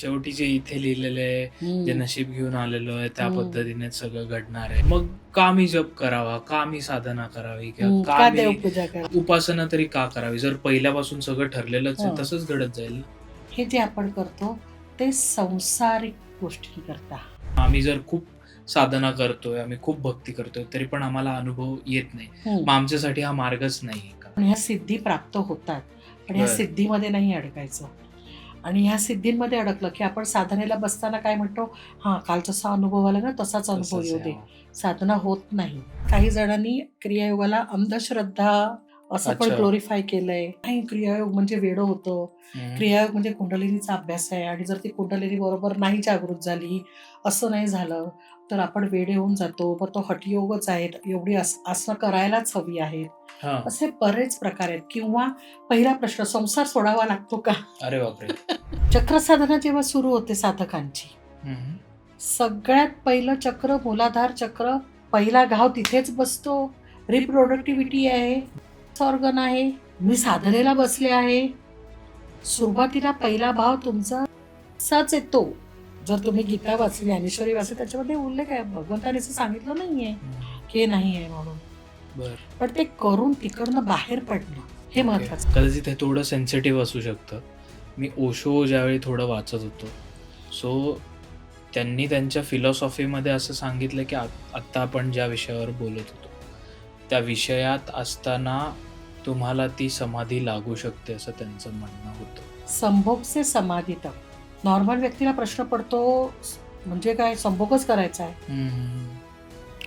शेवटी जे इथे लिहिलेलं आहे, जे हं, नशीब घेऊन आलेलो आहे, त्या हं, पद्धतीनेच सगळं घडणार आहे. मग का मी जप करावा? का मी साधना करावी? किंवा हं. का का मी देवपूजा करा. उपासना तरी का करावी? जर पहिल्यापासून सगळं ठरलेलंच आहे, हं. तसंच घडत जाईल ना. हे जे आपण करतो ते संसारिक गोष्टींकरता. आम्ही जर खूप साधना करतोय, आम्ही खूप भक्ती करतोय, तरी पण आम्हाला अनुभव येत नाही. हं. मग आमच्यासाठी हा मार्गच नाहीये का? पण ह्या सिद्धी प्राप्त होतात. पण ह्या बरं. सिद्धीमध्ये नाही अडकायचं. आणि ह्या सिद्धींमध्ये अडकलं, की आपण साधनेला बसताना काय म्हणतो, "हां, काल जसा अनुभव आला ना, तसाच अनुभव तसंच येऊ आहे. दे." हो. साधना होत नाही. काही जणांनी क्रियायोगाला अंधश्रद्धा असं पण अच्छा. ग्लोरिफाय केलंय. नाही, क्रियायोग म्हणजे वेडं होतं. हं. क्रियायोग म्हणजे कुंडलिनीचा अभ्यास आहे आणि जर ती कुंडलिनी बरोबर नाही जागृत झाली, असं नाही झालं, तर आपण वेडे होऊन जातो. मग तो हठयोगच आहे. एवढी आसनं करायलाच हवी आहेत. हां. असे बरेच प्रकार आहेत किंवा पहिला प्रश्न, संसार सोडावा लागतो का? अरे बापरे! चक्रसाधना जेव्हा सुरू होते साधकांची, हं, हं. सगळ्यात पहिलं चक्र मूलाधार चक्र, पहिला घाव तिथेच बसतो. रिप्रोडक्टिव्हिटी आहे, ऑर्गन आहे. मी साधनेला बसले आहे. सुरुवातीला पहिला भाव तुमचा असाच येतो. जर तुम्ही गीता वाचली, ज्ञानेश्वरी वाचली, त्याच्यामध्ये उल्लेख आहे. भगवंताने असं सांगितलं नाहीये, की हे नाही आहे म्हणून. बरं. पण ते करून तिकडनं बाहेर पडणं हे ओके. महत्वाचं. कदाचित हे थोडं सेन्सिटिव्ह असू शकतं. मी ओशो ज्यावेळी थोडं वाचत होतो, सो त्यांनी त्यांच्या फिलॉसॉफीमध्ये असं सांगितलं, की आत्ता आपण ज्या विषयावर बोलत होतो, त्या विषयात असताना तुम्हाला ती समाधी लागू शकते, असं त्यांचं म्हणणं होतं. संभोग से समाधी तक. नॉर्मल व्यक्तीला प्रश्न पडतो, म्हणजे काय संभोगच करायचा आहे. हं, हं, हं.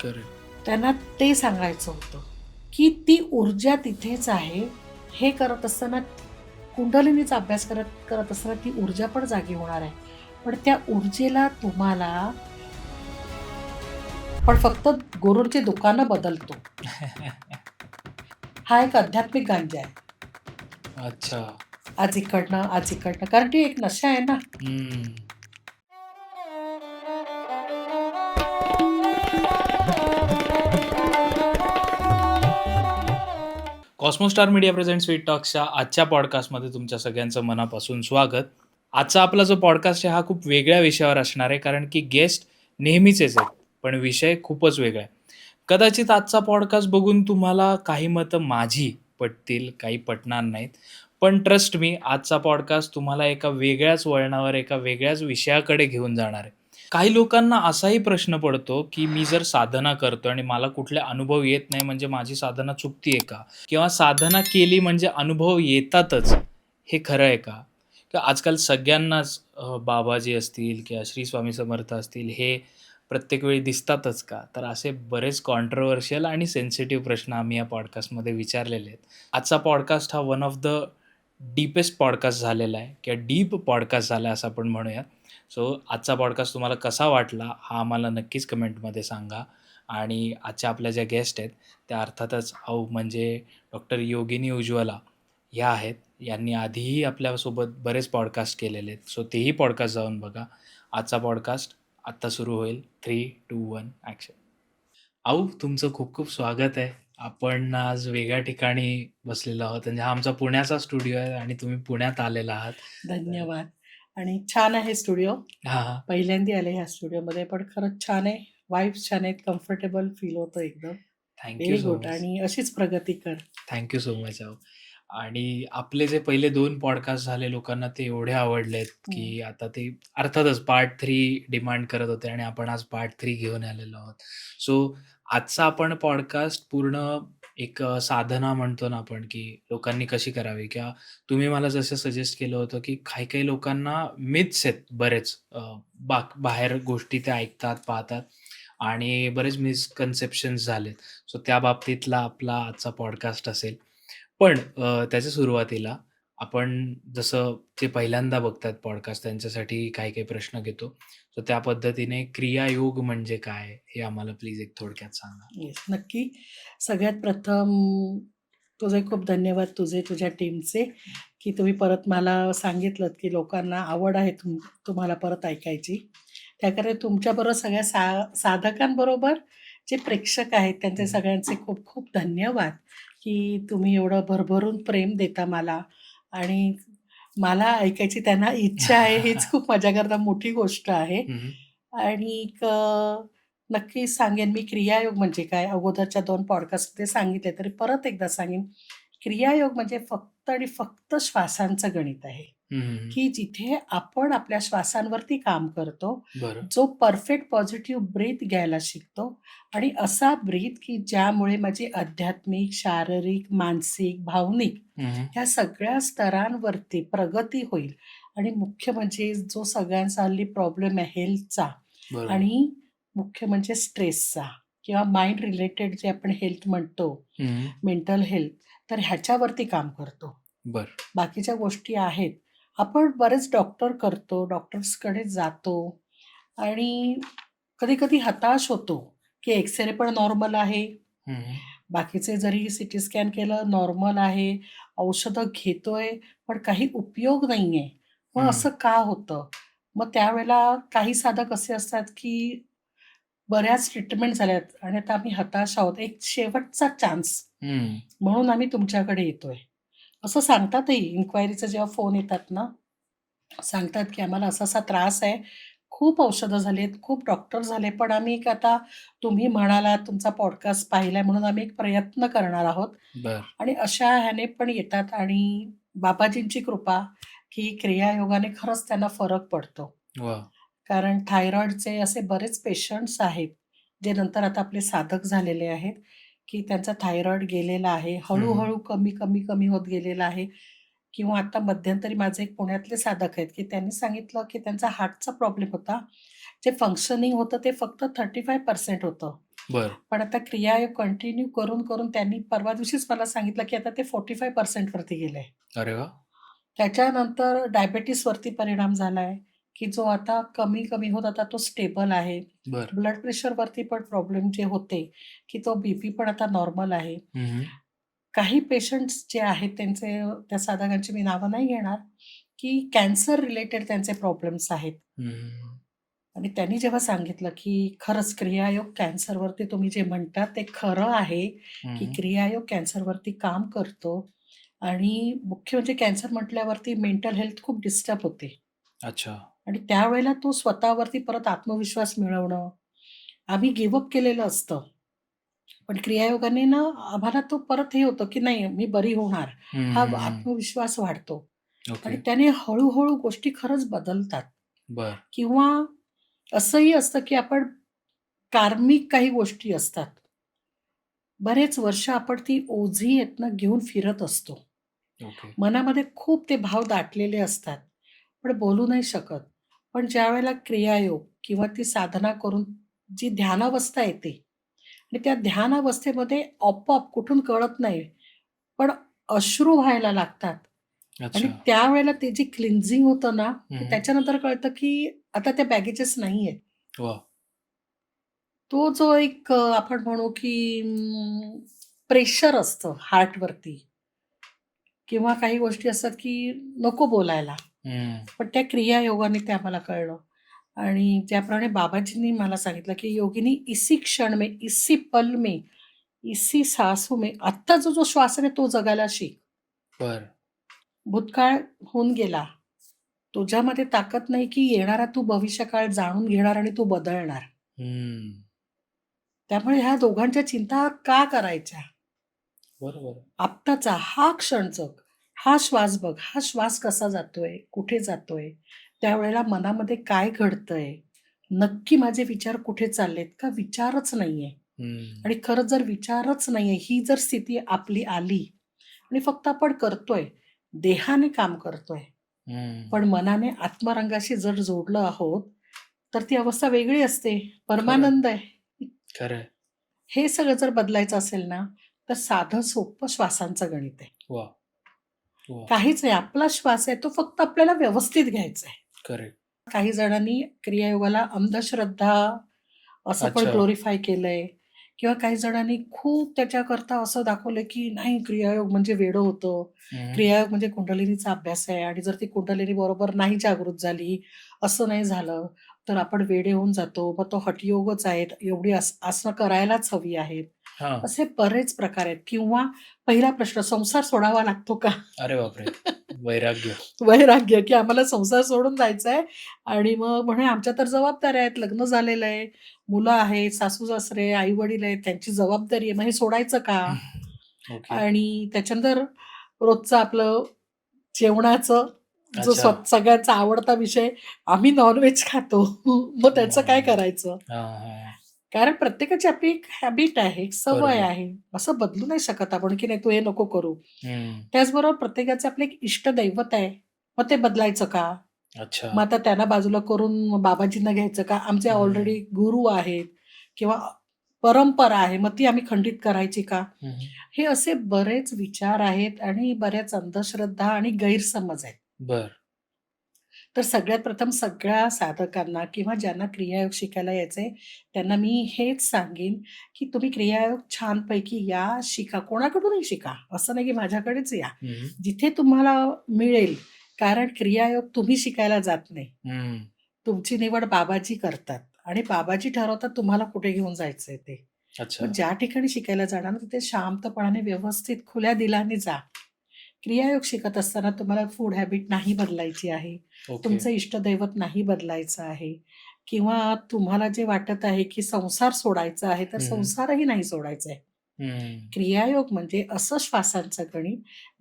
करेक्ट. त्यांना ते सांगायचं होतं, की ती ऊर्जा तिथेच आहे. हे करत असताना कुंडलिनीचा अभ्यास करत करत असताना ती ऊर्जा पण जागी होणार आहे. पण त्या ऊर्जेला तुम्हाला पण फक्त गुरूंची दुकानं बदलतो. हा एक आध्यात्मिक गांजा आहे. अच्छा. आज इकडनं, आज इकडनं. कारण ती एक नशा आहे ना. हं. Cosmo Star Media presents sweet टॉक्सच्या आजच्या पॉडकास्टमध्ये तुमच्या सगळ्यांचं मनापासून स्वागत. आजचा आपला जो पॉडकास्ट आहे हा खूप वेगळ्या विषयावर असणार आहे, कारण की गेस्ट नेहमीचेच आहेत, पण विषय खूपच वेगळा आहे. कदाचित आजचा पॉडकास्ट बघून तुम्हाला काही मतं माझी पटतील, काही पटणार नाहीत. पण ट्रस्ट मी, आजचा पॉडकास्ट तुम्हाला एका वेगळ्याच वळणावर, एका वेगळ्याच विषयाकडे घेऊन जाणार आहे. काही लोकांना असाही प्रश्न पडतो, की मी जर साधना करतोय आणि मला कुठले अनुभव येत नाही, म्हणजे माझी साधना चुकतीये का? किंवा साधना केली म्हणजे अनुभव येतातच, हे खरं आहे का? किंवा आजकाल सगळ्यांनाच बाबाजी असतील किंवा श्री स्वामी समर्थ असतील, हे प्रत्येक वेळी दिसतातच का? तर असे बरेच कॉन्ट्रोव्हर्शियल आणि सेन्सिटिव्ह प्रश्न आम्ही या पॉडकास्टमध्ये विचारलेले आहेत. आजचा पॉडकास्ट हा one of the deepest podcast झालेला आहे किंवा डीप पॉडकास्ट झाला आहे असं आपण म्हणूया. सो आजचा पॉडकास्ट तुम्हाला कसा वाटला हा आम्हाला नक्कीच कमेंटमध्ये सांगा. आणि आजच्या आपल्या ज्या गेस्ट आहेत त्या अर्थातच म्हणजे डॉक्टर योगिनी उज्ज्वला ह्या आहेत. यांनी आधीही आपल्यासोबत बरेच पॉडकास्ट केलेले आहेत. सो तेही पॉडकास्ट जाऊन बघा. आजचा पॉडकास्ट आत्ता सुरू होईल. 3, 2, 1 ॲक्शन. तुमचं खूप खूप स्वागत आहे. आपण आज वेगळ्या ठिकाणी बसलेलो आहोत. म्हणजे हा आमचा पुण्याचा स्टुडिओ आहे आणि तुम्ही पुण्यात आलेला आहात. तर धन्यवाद. आणि छान आहे स्टुडिओ. हां, हां. पहिल्यांदा आले ह्या स्टुडिओमध्ये, पण खरंच छान आहे. वाइब्स छान आहेत. कम्फर्टेबल फील होतं एकदम. Thank you very so good much. आणि अशीच प्रगती कर. थँक यू सो मच आणि आपले जे पहिले 2 पॉडकास्ट झाले लोकांना ते एवढे आवडलेत, हं. की आता ते अर्थातच पार्ट 3 डिमांड करत होते आणि आपण आज पार्ट 3 घेऊन आलेलो आहोत. सो आजचा आपण पॉडकास्ट पूर्ण एक साधना म्हणतो ना आपण, की लोकांनी कशी करावी किंवा तुम्ही मला जसं सजेस्ट केलं होतं, की काही-काही लोकांना मिथ्स आहेत बरेच बाहेर गोष्टी ते ऐकतात, पाहतात आणि बरेच मिसकन्सेप्शन्स झालेत. सो त्या बाबतीतला आपला आजचा पॉडकास्ट असेल. पण त्याच्या सुरुवातीला आपण जसं जे पहिल्यांदा बघतायत पॉडकास्ट त्यांच्यासाठी काही-काही प्रश्न घेतो. तर त्या पद्धतीने क्रियायोग म्हणजे काय? हे आम्हाला प्लीज एक थोडक्यात सांगा? येस, नक्की. सगळ्यात प्रथम तुझे खूप धन्यवाद, तुझ्या टीमचे, की तुम्ही परत मला सांगितलत, की लोकांना आवड आहे तुम्हाला परत ऐकायची. त्याकरता तुमच्याबरोबर सगळ्या साधकांबरोबर जे प्रेक्षक आहेत त्यांचे हं. सगळ्यांचे खूप खूप धन्यवाद, की तुम्ही एवढं भरभरून प्रेम देता मला आणि मला ऐकायची त्यांना इच्छा आहे हीच खूप माझ्याकरता मोठी गोष्ट आहे. हं, आणि नक्कीच सांगेन मी क्रियायोग म्हणजे काय? अगोदरच्या 2 पॉडकास्टमध्ये सांगितले तरी परत एकदा सांगेन. क्रियायोग म्हणजे फक्त आणि फक्त श्वासांचं गणित आहे, हं, हं. की जिथे आपण आपल्या श्वासांवरती काम करतो. बरं. जो परफेक्ट पॉझिटिव्ह ब्रीथ घ्यायला शिकतो आणि असा ब्रीथ की ज्यामुळे माझी आध्यात्मिक, शारीरिक, मानसिक, भावनिक हं, हं. ह्या सगळ्या स्तरांवरती प्रगती होईल. आणि मुख्य म्हणजे जो सगळ्यांचा हल्ली प्रॉब्लेम आहे हेल्थचा बरोबर. आणि मुख्य म्हणजे स्ट्रेसचा किंवा माइंड रिलेटेड जे आपण हेल्थ म्हणतो, हं. मेंटल हेल्थ, तर ह्याच्यावरती काम करतो. बरं. बाकीच्या गोष्टी आहेत. आपण बरेच डॉक्टर करतो, डॉक्टर्सकडे जातो आणि कधी-कधी हताश होतो, की एक्स-रे पण नॉर्मल आहे. हं, हं. बाकीचे जरी सीटी स्कॅन केलं नॉर्मल आहे, औषधं घेतोय, पण काही उपयोग नाहीये. मग हं. असं का होतं? मग त्यावेळेला काही साधक असे असतात, की बऱ्याच ट्रीटमेंट झाल्यात आणि आता आम्ही हताश आहोत. एक शेवटचा चान्स हं. म्हणून आम्ही तुमच्याकडे येतोय. असं सांगतातही इन्क्वायरीचे जेव्हा फोन येतात ना, सांगतात, की आम्हाला असा-असा त्रास आहे. खूप औषधं झालीत, खूप डॉक्टर झाले, पण आम्ही एक आता तुम्ही म्हणालात, तुमचा पॉडकास्ट पाहिलाय म्हणून आम्ही एक प्रयत्न करणार आहोत. बरं. आणि अशा ह्याने पण येतात आणि बाबाजींची कृपा, की क्रियायोगाने खरंच त्यांना फरक पडतो. वाह! कारण थायरॉइडचे असे बरेच पेशंट्स आहेत, जे नंतर आता आपले साधक झालेले आहेत, की त्यांचा थायरॉइड गेलेला आहे. हं, हं. हळू-हळू कमी, कमी, कमी होत गेलेला आहे. किंवा आता मध्यंतरी माझे एक पुण्यातले साधक आहेत, की त्यांनी सांगितलं, की त्यांचा हार्टचा प्रॉब्लेम होता. जे फंक्शनिंग होतं ते फक्त 35% होतं. बरं. पण आता क्रियायोग कंटिन्यू करून, करून त्यांनी परवा दिवशीच मला सांगितलं, की आता ते 45% वरती गेलंय. अरे वाह! त्याच्यानंतर डायबिटीसवरती परिणाम झालाय, की जो आता कमी-कमी होत आता तो स्टेबल आहे. बरं. ब्लड प्रेशरवरती पण प्रॉब्लेम जे होते, की तो बीपी पण आता नॉर्मल आहे. हं, हं. काही पेशंट्स जे आहेत त्यांचे त्या साधकांची मी नावं नाही घेणार, की कॅन्सर रिलेटेड त्यांचे प्रॉब्लेम्स आहेत. हं, हं. आणि त्यांनी जेव्हा सांगितलं, की खरंच क्रियायोग कॅन्सरवरती तुम्ही जे म्हणता ते खरं आहे, हं, की हं. क्रियायोग कॅन्सरवरती काम करतो आणि मुख्य म्हणजे कॅन्सर म्हटल्यावरती मेंटल हेल्थ खूप डिस्टर्ब होते अच्छा. आणि त्यावेळेला तो स्वतःवरती परत आत्मविश्वास मिळवणं, आम्ही गिव्ह केलेलं असतं. पण क्रियायोगाने ना आम्हाला तो परत हे होतं, की नाही मी बरी होणार. हं, हा हं, हं. आत्मविश्वास वाढतो ओके. आणि त्याने हळू गोष्टी खरंच बदलतात बरं. किंवा असंही असतं, की आपण कार्मिक काही गोष्टी असतात. बरेच वर्ष आपण ती ओझी आहेत ना घेऊन फिरत असतो. ओके. मनामध्ये खूप ते भाव दाटलेले असतात, पण बोलू नाही शकत. पण ज्यावेळेला क्रियायोग किंवा ती साधना करून जी ध्यानावस्था येते आणि त्या ध्यानावस्थेमध्ये आपोआप कुठून कळत नाही, पण अश्रू व्हायला लागतात आणि अच्छा. त्यावेळेला ते जे क्लिन्झिंग होतं ना, हं, ते हं. त्याच्यानंतर कळतं, की आता त्या बॅगेजेस नाहीयेत. वाह! तो जो एक आपण म्हणू की प्रेशर असतं हार्टवरती किंवा काही गोष्टी असतात की नको बोलायला. हं. पण त्या क्रियायोगाने ते आम्हाला कळलं आणि ज्याप्रमाणे बाबाजींनी मला सांगितलं, की "योगिनी इसी क्षण में, इसी पल में, इसी सासों में" आत्ता जो श्वास आहे तो जगायला शिक. बरं. भूतकाळ होऊन गेला. तुझ्यामध्ये ताकद नाही की येणारा तू भविष्यकाळ जाणून घेणार आणि तू बदलणार. हं. त्यामुळे ह्या दोघांच्या चिंता का करायच्या? बरोबर. आत्ताचा हा क्षण जग. हा श्वास बघ. हा श्वास कसा जातोय? कुठे जातोय? त्यावेळेला मनामध्ये काय घडतंय? नक्की माझे विचार कुठे चाललेत? का विचारच नाहीये? हं. आणि खरंच जर विचारच नाहीये, ही जर स्थिती आपली आली आणि फक्त आपण करतोय, देहाने काम करतोय, हं. पण मनाने आत्मरंगाशी जर जोडलो आहोत, तर ती अवस्था वेगळी असते. खरं आहे. परमानंद आहे. खरं आहे. हे सगळं जर बदलायचं असेल ना, तर साधं सोपं श्वासांचं गणित आहे. वाह! वाह! काहीच नाही. आपला श्वास आहे तो फक्त आपल्याला व्यवस्थित घ्यायचा आहे. करेक्ट. काही जणांनी क्रियायोगाला अंधश्रद्धा असं पण अच्छा. ग्लोरिफाय केलंय किंवा काही जणांनी खूप त्याच्याकरता असं दाखवलंय, की नाही क्रियायोग म्हणजे वेडं होतं. हं, हं. क्रियायोग म्हणजे कुंडलिनीचा अभ्यास आहे आणि जर ती कुंडलिनी बरोबर नाही जागृत झाली, असं नाही झालं, तर आपण वेडे होऊन जातो. मग तो हठयोगच आहे. एवढी आसनं करायलाच हवी आहेत. हां. असे बरेच प्रकार आहेत किंवा पहिला प्रश्न संसार सोडावा लागतो का? अरे बापरे! वैराग्य. वैराग्य, की आम्हाला संसार सोडून जायचा आहे आणि मग म्हणे आमच्या तर जबाबदाऱ्या आहेत. लग्न झालेलं आहे, मुलं आहेत, सासू-सासरे, आई-वडील आहेत, त्यांची जबाबदारी आहे. मग हे सोडायचं का? ओके. आणि त्याच्यानंतर रोजचं आपलं जेवणाचं जो अच्छा. सगळ्यांचा आवडता विषय, आम्ही नॉन-व्हेज खातो. मग त्याचं काय हां, करायचं? हां. कारण प्रत्येकाची आपली एक हॅबिट आहे, एक सवय बरोबर. आहे. असं बदलू नाही शकत आपण, की नाही तू हे नको करू. हं. त्याचबरोबर प्रत्येकाचे आपले एक इष्टदैवत आहे. मग ते बदलायचं का? अच्छा. मग आता त्यांना बाजूला करून मग बाबाजींना घ्यायचं का? आमचे हं. ऑलरेडी गुरु आहेत किंवा परंपरा आहे, मग ती आम्ही खंडित करायची का? हं. हे असे बरेच विचार आहेत आणि बऱ्याच अंधश्रद्धा आणि गैरसमज आहेत. बरं. तर सगळ्यात प्रथम सगळ्या साधकांना किंवा ज्यांना क्रियायोग शिकायला यायचंय, त्यांना मी हेच सांगेन, की तुम्ही क्रियायोग छानपैकी या, शिका. कोणाकडूनही शिका. असं नाही की माझ्याकडेच या. हं. जिथे तुम्हाला मिळेल, कारण क्रियायोग तुम्ही शिकायला जात नाही. हं. तुमची निवड बाबाजी करतात आणि बाबाजी ठरवतात तुम्हाला कुठे घेऊन जायचंय ते. अच्छा. मग ज्या ठिकाणी शिकायला जाणार ना, तिथे शांतपणाने, व्यवस्थित, खुल्या दिलाने जा. क्रियायोग शिकत असताना तुम्हाला फूड हॅबिट नाही बदलायची आहे. ओके. तुमचं इष्टदैवत नाही बदलायचं आहे किंवा तुम्हाला जे वाटत आहे, की संसार सोडायचा आहे, तर हं. संसारही नाही सोडायचा आहे. हं. क्रियायोग म्हणजे असं श्वासांचं गणित,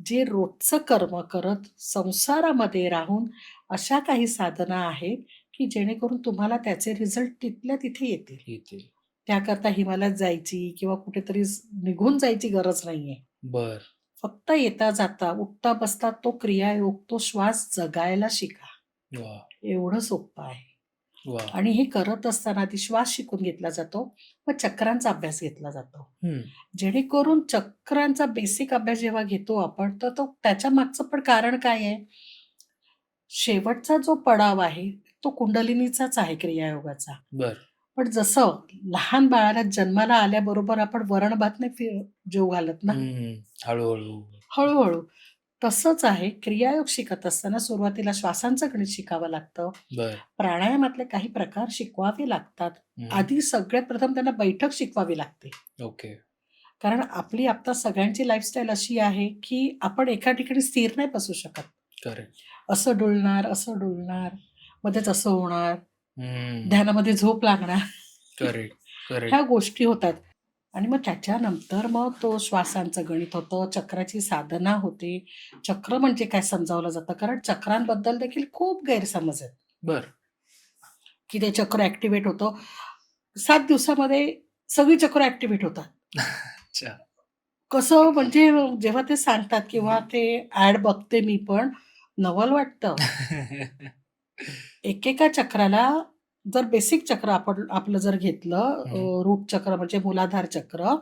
जे रोजचं कर्म करत संसारामध्ये राहून अशा काही साधना आहेत, की जेणेकरून तुम्हाला त्याचे रिझल्ट तिथल्या तिथे येतील. येतील. त्याकरता हिमालयात जायची किंवा कुठेतरी निघून जायची गरज नाहीये. बरं. फक्त येता-जाता, उठता-बसता तो क्रियायोग, तो श्वास जगायला शिका. वाह! एवढं सोप्पं आहे. वाह! आणि हे करत असताना आधी श्वास शिकून घेतला जातो, मग चक्रांचा अभ्यास घेतला जातो. हं. जेणेकरून चक्रांचा बेसिक अभ्यास जेव्हा घेतो आपण, तर तो त्याच्यामागचं पण कारण काय आहे? शेवटचा जो पडाव आहे, तो कुंडलिनीचाच आहे क्रियायोगाचा. बरं. पण जसं लहान बाळाला जन्माला आल्याबरोबर आपण वरण-भात नाही जेवू घालत ना, हं. हळू-हळू. हळू तसंच आहे क्रियायोग शिकत असताना सुरुवातीला श्वासांचं गणित शिकावं लागतं. बरं. प्राणायामातले काही प्रकार शिकवावे लागतात. हं. आधी सगळ्यात प्रथम त्यांना बैठक शिकवावी लागते. ओके. कारण आपली आता सगळ्यांची लाईफस्टाईल अशी आहे, की आपण एका ठिकाणी स्थिर नाही बसू शकत. करेक्ट. असं डुलणार, मध्येच असं होणार, हं. ध्यानामध्ये झोप लागणार. करेक्ट, ह्या करेक्ट. गोष्टी होतात. आणि मग त्याच्यानंतर मग तो श्वासांचं गणित होतं, चक्राची साधना होते. चक्र म्हणजे काय समजावलं जातं, कारण चक्रांबद्दल देखील खूप गैरसमज आहेत, बरं. की ते चक्र ॲक्टिव्हेट होतं. 7 दिवसामध्ये सगळी चक्र ॲक्टिव्हेट होतात. अच्छा. कसं म्हणजे जेव्हा ते सांगतात किंवा ते ॲड बघते मी पण, नवल वाटतं. एकेका चक्राला जर बेसिक चक्र आपण आपलं जर घेतलं, हं. रूट चक्र म्हणजे मूलाधार चक्र.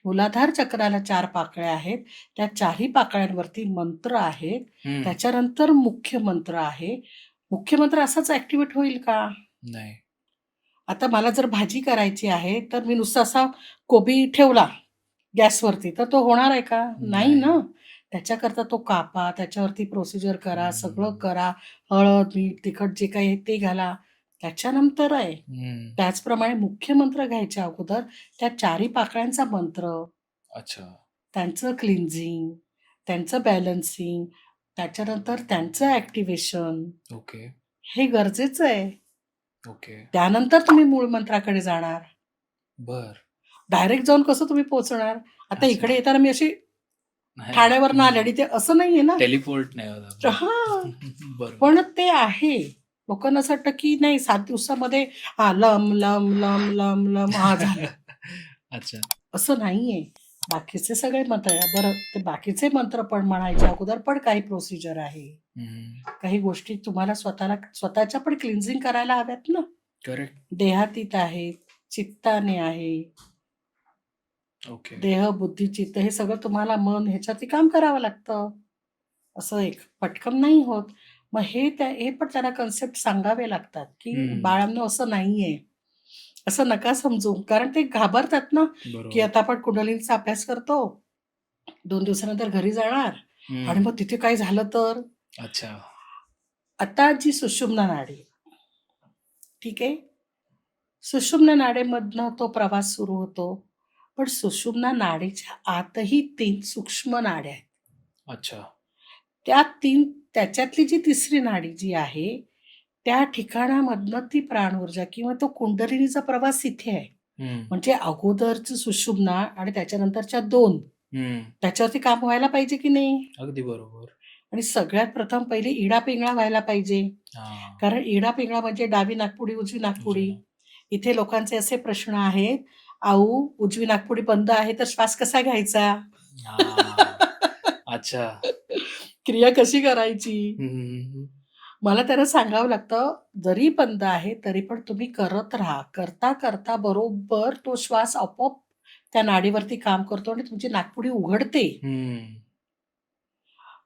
मूलाधार चक्राला 4 पाकळ्या आहेत. त्या 4ही पाकळ्यांवरती मंत्र आहेत. हं. त्याच्यानंतर मुख्य मंत्र आहे. मुख्य मंत्र असाच ॲक्टिव्हेट होईल का? नाही. आता मला जर भाजी करायची आहे, तर मी नुसता असा कोबी ठेवला गॅसवरती, तर तो होणार आहे का? नाही नाही. ना. त्याच्याकरता तो कापा, त्याच्यावरती प्रोसिजर करा, सगळं हं. करा. हळद, मीठ, तिखट जे काही आहे ते घाला. त्याच्यानंतर आहे. हं. त्याचप्रमाणे मुख्य मंत्र घ्यायच्या अगोदर त्या 4ही पाकळ्यांचा मंत्र, अच्छा. त्यांचं क्लिन्झिंग, त्यांचं बॅलन्सिंग, त्याच्यानंतर त्यांचं ॲक्टिव्हेशन ओके, हे गरजेचं आहे. ओके. त्यानंतर तुम्ही मूळ मंत्राकडे जाणार. बरं. डायरेक्ट जाऊन कसं तुम्ही पोहोचणार? आता अच्छा. इकडे येताना मी अशी नाही. ठाण्यावरनं आले आणि ते असं नाहीये ना. टेलिपोर्ट नाही होत आपण. हां, बरोबर. पण ते आहे. लोकांना असं वाटतं, की नाही 7 दिवसामध्ये lump, lump, lump, lump, lump झालं. अच्छा. असं नाहीये. बाकीचे सगळे मंत्र आहे. बरं ते बाकीचे मंत्र पण म्हणायच्या अगोदर पण काही प्रोसिजर आहे. हं. काही गोष्टी तुम्हाला स्वतःच्या पण क्लिन्झिंग करायला हव्यात ना. करेक्ट. देहातीत आहेत, चित्ताने आहे. ओके. देह, बुद्धी, चित्त हे सगळं तुम्हाला मन ह्याच्यावरती काम करावं लागतं. असं एक पटकन नाही होत. मग हे पण त्यांना कन्सेप्ट सांगावे लागतात, की हं. बाळांनो असं नाहीये. असं नका समजू. कारण ते घाबरतात ना, की बरोबर. आता आपण कुंडलिनीचा अभ्यास करतो. 2 दिवसानंतर घरी जाणार आणि हं. मग तिथे काय झालं तर? अच्छा. आता जी सुषुम्ना नाडी, ठीक आहे. सुषुम्ना नाडीमधनं तो प्रवास सुरू होतो. पण सुषुम्ना नाडीच्या आतही 3 सूक्ष्म नाड्या आहेत. अच्छा. त्या 3 त्याच्यातली जी तिसरी नाडी जी आहे, त्या ठिकाणामधनं ती प्राणऊर्जा किंवा तो कुंडलिनीचा प्रवास इथे आहे. हं, म्हणजे अगोदरची सुषुम्ना आणि त्याच्यानंतरच्या 2 हं. त्याच्यावरती काम व्हायला पाहिजे की नाही? अगदी बरोबर. आणि सगळ्यात प्रथम पहिले इडा-पिंगळा व्हायला पाहिजे. हां. कारण इडा-पिंगळा म्हणजे डावी नाकपुडी, उजवी नाकपुडी. उजवीनं. इथे लोकांचे असे प्रश्न आहेत, "अहो, उजवी नाकपुडी बंद आहे, तर श्वास कसा घ्यायचा?" हां. अच्छा. क्रिया कशी करायची? हं, हं, हं. मला त्यांना सांगावं लागतं, जरी बंद आहे, तरी पण तुम्ही करत राहा. करता बरोबर तो श्वास आपोआप त्या नाडीवरती काम करतो आणि तुमची नाकपुडी उघडते. हं.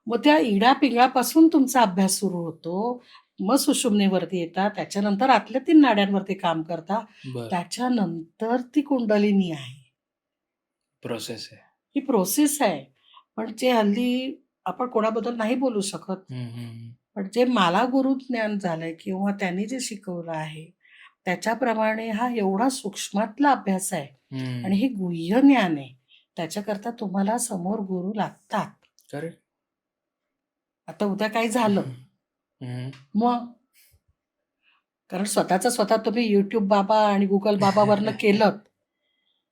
मग त्या इडा-पिंगळापासून तुमचा अभ्यास सुरू होतो. मग सुषुम्नेवरती येता, त्याच्यानंतर आतल्या 3 नाड्यांवरती काम करता. बरं. त्याच्यानंतर ती कुंडलिनी आहे. प्रोसेस आहे. ही प्रोसेस आहे. पण जे हल्ली आपण कोणाबद्दल नाही बोलू शकत. हं, हं, हं. पण जे मला गुरुज्ञान झालंय किंवा त्यांनी जे शिकवलं आहे, त्याच्याप्रमाणे हा एवढा सूक्ष्मातला अभ्यास आहे आणि हं. हे गुह्य ज्ञान आहे. त्याच्याकरता तुम्हाला समोर गुरु लागतात. करेक्ट. आता उद्या काही झालं, हं. मग? कारण स्वतः तुम्ही YouTube बाबा आणि Google बाबावरनं केलत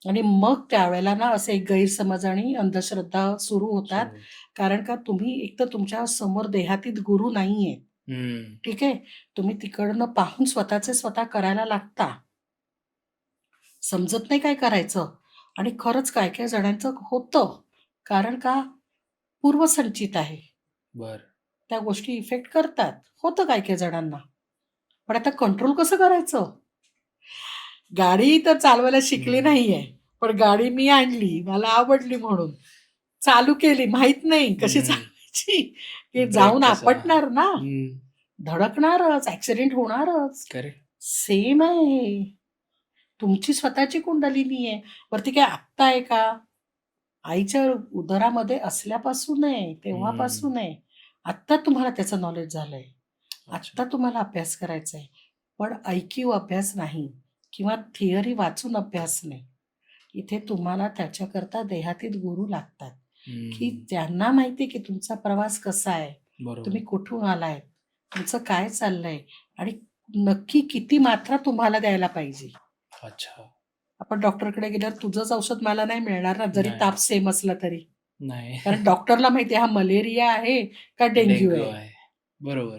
आणि मग त्यावेळेला ना असे गैरसमज आणि अंधश्रद्धा सुरू होतात. सुरू. कारण का तुम्ही एकतर तुमच्या समोर देहातीत गुरु नाहीये. हं. ठीक आहे. तुम्ही तिकडनं पाहून स्वतःचे स्वतः करायला लागता. समजत नाही काय करायचं आणि खरंच काही-काही जणांचं होतं. कारण का पूर्वसंचित आहे. बरं. त्या गोष्टी इफेक्ट करतात. होतं काही-काही जणांना. पण आता कंट्रोल कसं करायचं? गाडी तर चालवायला शिकली हं. नाहीये. पण गाडी मी आणली. मला आवडली म्हणून. चालू केली. माहीत नाही कशी हं. चालवायची. की ब्रेक जाऊन कसा? आपटणार ना. हं. धडकणारच, ॲक्सिडेंट होणारच. करेक्ट. सेम आहे हे. तुमची स्वतःची कुंडलिनी आहे. वरती काय आत्ता आहे का? आईच्या उदरामध्ये असल्यापासून आहे, हं. तेव्हापासून आहे. आत्ता तुम्हाला त्याचं नॉलेज झालंय. अच्छा. आत्ता तुम्हाला अभ्यास करायचा आहे. पण ऐकीव अभ्यास नाही किंवा थिअरी वाचून अभ्यास नाही. इथे तुम्हाला त्याच्याकरता देहातीत गुरु लागतात, की हं. त्यांना माहिती आहे की तुमचा प्रवास कसा आहे. बरोबर. तुम्ही कुठून आलाय? तुमचं काय चाललंय? आणि नक्की किती मात्रा तुम्हाला द्यायला पाहिजे. अच्छा. आपण डॉक्टरकडे गेल्यावर तुझंच औषध मला नाही मिळणार ना, जरी नाही, ताप सेम असला तरी. नाही. कारण डॉक्टरला माहिती आहे हा मलेरिया आहे का डेंग्यू डेंग्यू आहे. आहे. बरोबर.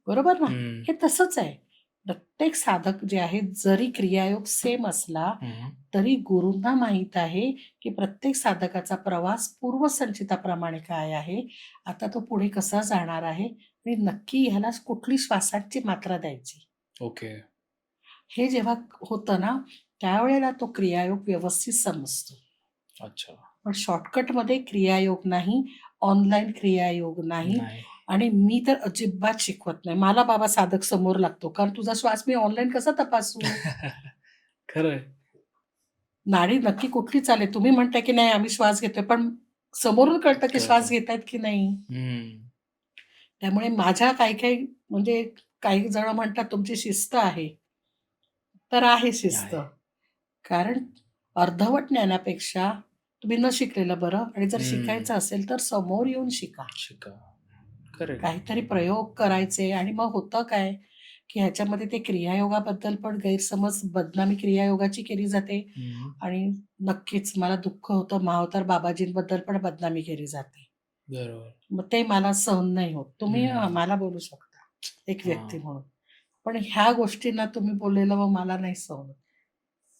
बरोबर ना? हं. हे तसंच आहे. प्रत्येक साधक जे आहेत, जरी क्रियायोग सेम असला, हं. तरी गुरूंना माहीत आहे, की प्रत्येक साधकाचा प्रवास पूर्वसंचिताप्रमाणे काय आहे, आता तो पुढे कसा जाणार आहे आणि नक्की ह्याला कुठली श्वासाची मात्रा द्यायची. ओके. हे जेव्हा होतं ना, त्यावेळेला तो क्रियायोग व्यवस्थित समजतो. अच्छा. पण शॉर्टकटमध्ये क्रियायोग नाही, ऑनलाईन क्रियायोग नाही नाही. आणि मी तर अजिबात शिकवत नाही. मला बाबा साधक समोर लागतो. कारण तुझा श्वास मी ऑनलाईन कसा तपासू? खरं आहे. नाडी नक्की कुठली चालेल? तुम्ही म्हणताय की नाही आम्ही श्वास घेतोय, पण समोरून कळतं की श्वास कळतं. घेतायत की नाही. हं. त्यामुळे माझ्या काही-काही म्हणजे काही जण म्हणतात तुमची शिस्त आहे. तर आहे शिस्त. आहे. कारण अर्धवट ज्ञानापेक्षा तुम्ही न शिकलेलं बरं आणि जर हं. शिकायचं असेल तर समोर येऊन शिका. शिका. करेक्ट. काहीतरी प्रयोग करायचे आणि मग होतं काय, की ह्याच्यामध्ये ते क्रियायोगाबद्दल पण गैरसमज बदनामी क्रियायोगाची केली जाते हं. आणि नक्कीच मला दुःख होतं मावतर बाबाजींबद्दल पण बदनामी केली जाते. बरोबर. मग ते मला सहन नाही होत. तुम्ही हं. मला बोलू शकता, एक व्यक्ती हां. म्हणून. पण ह्या गोष्टींना तुम्ही बोललेलं मग मला नाही सहन होत.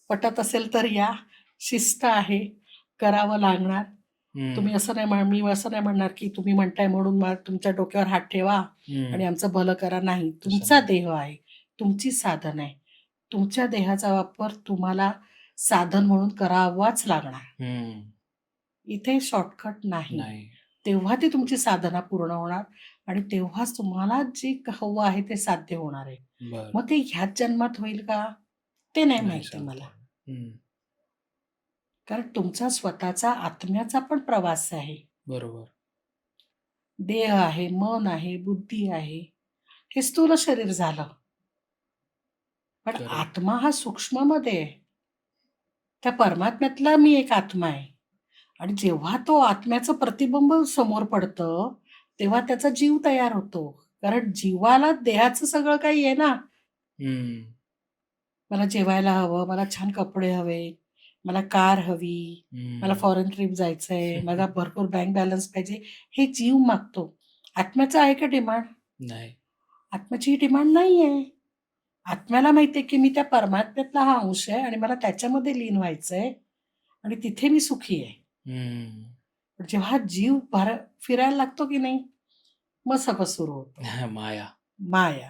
पटत असेल तर या, शिस्त आहे, करावं लागणार. हं. तुम्ही असं नाही मी असं नाही म्हणणार, की तुम्ही म्हणताय म्हणून तुमच्या डोक्यावर हात ठेवा आणि हं. आमचं भलं करा. नाही, तसं तुमचा नाही. देह आहे, तुमची साधन आहे. तुमच्या देहाचा वापर तुम्हाला साधन म्हणून करावाच लागणार. हं. इथे शॉर्टकट नाही. नाही. तेव्हा ती तुमची साधना पूर्ण होणार आणि तेव्हाच तुम्हाला जे हवं आहे ते साध्य होणार आहे. बरं. मग ते ह्याच जन्मात होईल का? ते नाही नाही माहिती सांगता मला. येत. हं. कारण तुमचा स्वतःचा आत्म्याचा पण प्रवास आहे. बरोबर. देह आहे, मन आहे, बुद्धी आहे. हे स्थूल शरीर झालं. पण खरं. आत्मा हा सूक्ष्ममध्ये आहे. त्या परमात्म्यातला मी एक आत्मा आहे. आणि जेव्हा तो आत्म्याचं प्रतिबिंब समोर पडतं, तेव्हा त्याचा जीव तयार होतो. कारण जीवाला देहाचं सगळं काही आहे ना. हं. मला जेवायला हवं, मला छान कपडे हवे, मला कार हवी, मला हं. फॉरेन ट्रिप जायचंय, मला भरपूर बँक बॅलन्स पाहिजे, हे जीव मागतो. आत्म्याचं आहे का डिमांड? नाही. आत्म्याची ही डिमांड नाहीये. आत्म्याला माहिती आहे, की मी त्या परमात्म्यातला हा अंश आहे आणि मला त्याच्यामध्ये लीन व्हायचंय आणि तिथे मी सुखी आहे. हं. पण जेव्हा जीव फिरायला लागतो की नाही, मग सगळं सुरू होतं. माया. माया.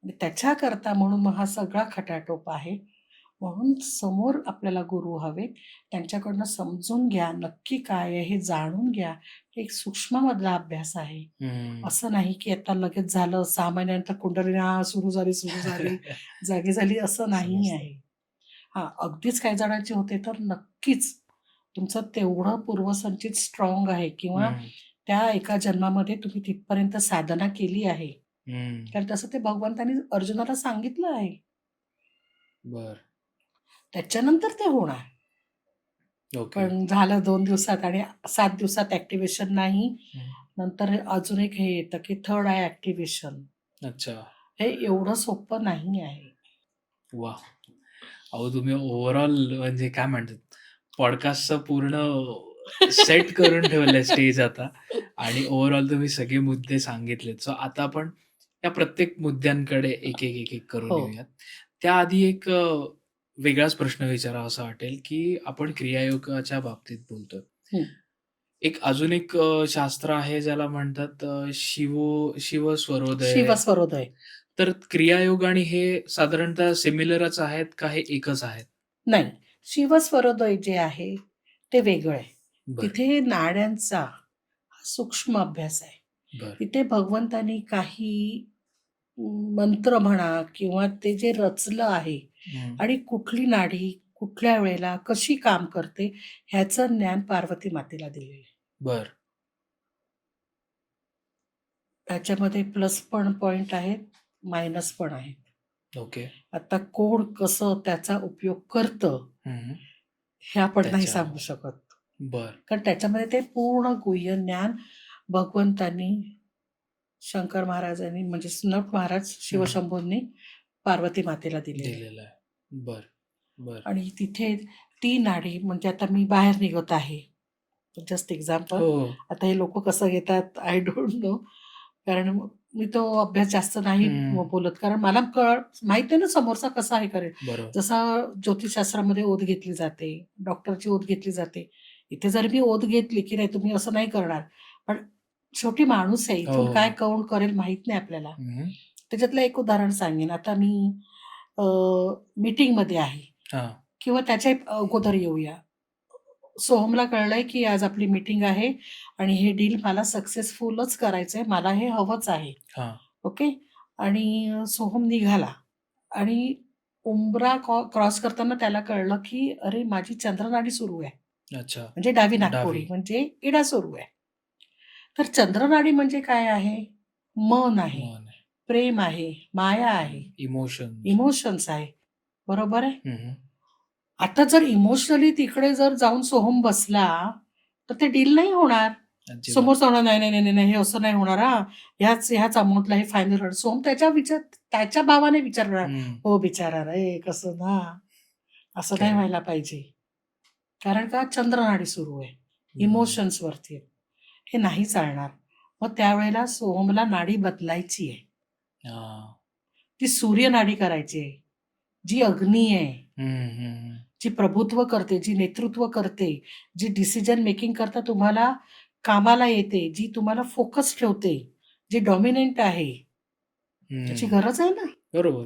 आणि त्याच्याकरता म्हणून मग हा सगळा खटाटोप आहे. म्हणून समोर आपल्याला गुरु हवे. त्यांच्याकडनं समजून घ्या, नक्की काय आहे हे जाणून घ्या. हे एक सूक्ष्ममधला अभ्यास आहे. हं. असं नाही की आता लगेच झालं 6 महिन्यानंतर कुंडलिनी सुरू झाली, सुरू झाली, जागी झाली असं नाही समजतं. आहे. हां, अगदीच काही जणांचे होते तर नक्कीच तुमचं तेवढं पूर्वसंचित स्ट्राँग आहे किंवा हं. त्या एका जन्मामध्ये तुम्ही तिथपर्यंत साधना केली आहे. हं. कारण तसं ते भगवंतांनी अर्जुनाला सांगितलं आहे. बरं. त्याच्यानंतर ते होणार. ओके. पण झालं 2 दिवसात आणि 7 दिवसात ॲक्टिव्हेशन नाही. हं. नंतर अजून एक हे येतं की थर्ड आय ॲक्टिव्हेशन. अच्छा. हे एवढं सोपं नाही आहे. वाह! अहो, तुम्ही ओव्हरऑल म्हणजे काय म्हणतात, पॉडकास्टचं पूर्ण सेट करून ठेवलंय स्टेज आता आणि ओव्हरऑल तुम्ही सगळे मुद्दे सांगितलेत. सो आता आपण या प्रत्येक मुद्द्यांकडे एक करून हो. येऊयात. त्याआधी एक वेगळाच प्रश्न विचारावासा वाटेल, की आपण क्रियायोगाच्या बाबतीत बोलतोय. हं. अजून एक शास्त्र आहे ज्याला म्हणतात शिव स्वरोदय. शिवस्वरोदय. तर क्रियायोग आणि हे साधारणतः सिमिलरच आहेत का हे एकच आहेत? नाही. शिवस्वरोदय जे आहे ते वेगळं आहे. बरं, तिथे नाड्यांचा हा सूक्ष्म अभ्यास आहे. बरं. तिथे भगवंतांनी काही मंत्र म्हणा किंवा ते जे रचलं आहे हं. आणि कुठली नाडी कुठल्या वेळेला कशी काम करते ह्याचं ज्ञान पार्वती मातेला दिलेलं आहे. बरं. त्याच्यामध्ये प्लस पण पॉइंट आहेत, मायनस पण आहेत. ओके. आता कोण कसं त्याचा उपयोग करतं, हं. हे आपण नाही त्याच्यावर. सांगू शकत. बरं. कारण त्याच्यामध्ये ते पूर्ण गुह्य ज्ञान भगवंतांनी, शंकर महाराजांनी म्हणजे नट महाराज हं. शिवशंभूंनी पार्वती मातेला दिलेलं आहे. दिलेलं आहे. बरं, बरं. आणि तिथे ती नाडी म्हणजे आता मी बाहेर निघत आहे. Just example. हो, हो. आता हे लोकं कसं घेतात आय डोंट नो. कारण मी तो अभ्यास जास्त नाही हं. बोलत. कारण मला माहीत आहे ना समोरचा कसा हे करेल. बरोबर. जसं ज्योतिषशास्त्रामध्ये ओध घेतली जाते, डॉक्टरची ओध घेतली जाते. इथे जरी मी ओध घेतली, की नाही तुम्ही असं नाही करणार. पण शेवटी माणूस आहे. हो, इथून हो, काय हो. कोण करेल माहीत नाही आपल्याला. हं. त्याच्यातलं एक उदाहरण सांगेन. आता मी मीटिंगमध्ये आहे हां, किंवा त्याच्या अगोदर येऊया. सोहमला कळलंय, की आज आपली मीटिंग आहे आणि हे डील मला सक्सेसफुलच करायचंय. मला हे हवंच आहे. हां. ओके. आणि सोहम निघाला आणि उंबरा क्रॉस करताना त्याला कळलं, की अरे माझी चंद्रनाडी सुरू आहे. अच्छा. म्हणजे डावी डावी. नाकपुडी म्हणजे इडा सुरू आहे. तर चंद्रनाडी म्हणजे काय आहे? मन आहे, मन आहे. प्रेम आहे, माया आहे, इमोशन्स. इमोशन्स आहे. बरोबर आहे? हं. आता जर इमोशनली तिकडे जर जाऊन सोहम बसला, तर ते डील नाही होणार. अजिबात. समोरचा म्हणणार, "नाही, नाही, नाही, नाही, नाही, हे असं नाही होणार हां. ह्याच अमाउंटला हे फायनल होणार." सोहम त्याच्या भावाने विचारणार, हं. "हो बिचारा रे, कसं ना, असं नाही करेक्ट. व्हायला पाहिजे." कारण का चंद्रनाडी सुरू आहे. हं. इमोशन्सवरती आहे. हे नाही चालणार. मग त्यावेळेला सोहमला नाडी बदलायची आहे. हां. ती सूर्य नाडी करायची आहे. जी अग्नी आहे. हं, हं, जी प्रभुत्व करते, जी नेतृत्व करते, जी डिसिजन मेकिंग करता तुम्हाला कामाला येते, जी तुम्हाला फोकस ठेवते, जी डॉमिनंट आहे, त्याची हं. गरज आहे ना. बरोबर.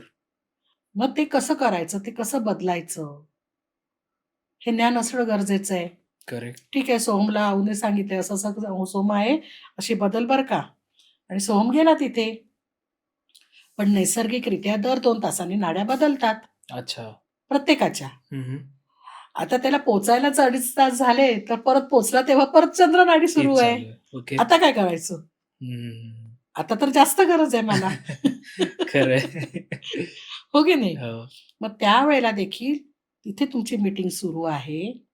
मग ते कसं करायचं? ते कसं बदलायचं? हे ज्ञान असणं गरजेचं आहे. करेक्ट. ठीक आहे, सोहमला आऊने सांगितलंय, असं-असं सोहम आहे, अशी बदल बरं का. आणि सोहम गेला तिथे. पण नैसर्गिकरित्या दर 2 तासांनी नाड्या बदलतात अच्छा. प्रत्येकाच्या. हं. आता त्याला पोहचायलाच 2.5 तास झाले, तर परत पोहोचला तेव्हा परत चंद्रनाडी सुरू तीच आहे. चालू आहे. ओके. आता काय करायचं? हं. आता तर जास्त गरज आहे मला. खरं आहे. हो की नाही? हो. मग त्यावेळेला देखील तिथे तुमची मीटिंग सुरू आहे,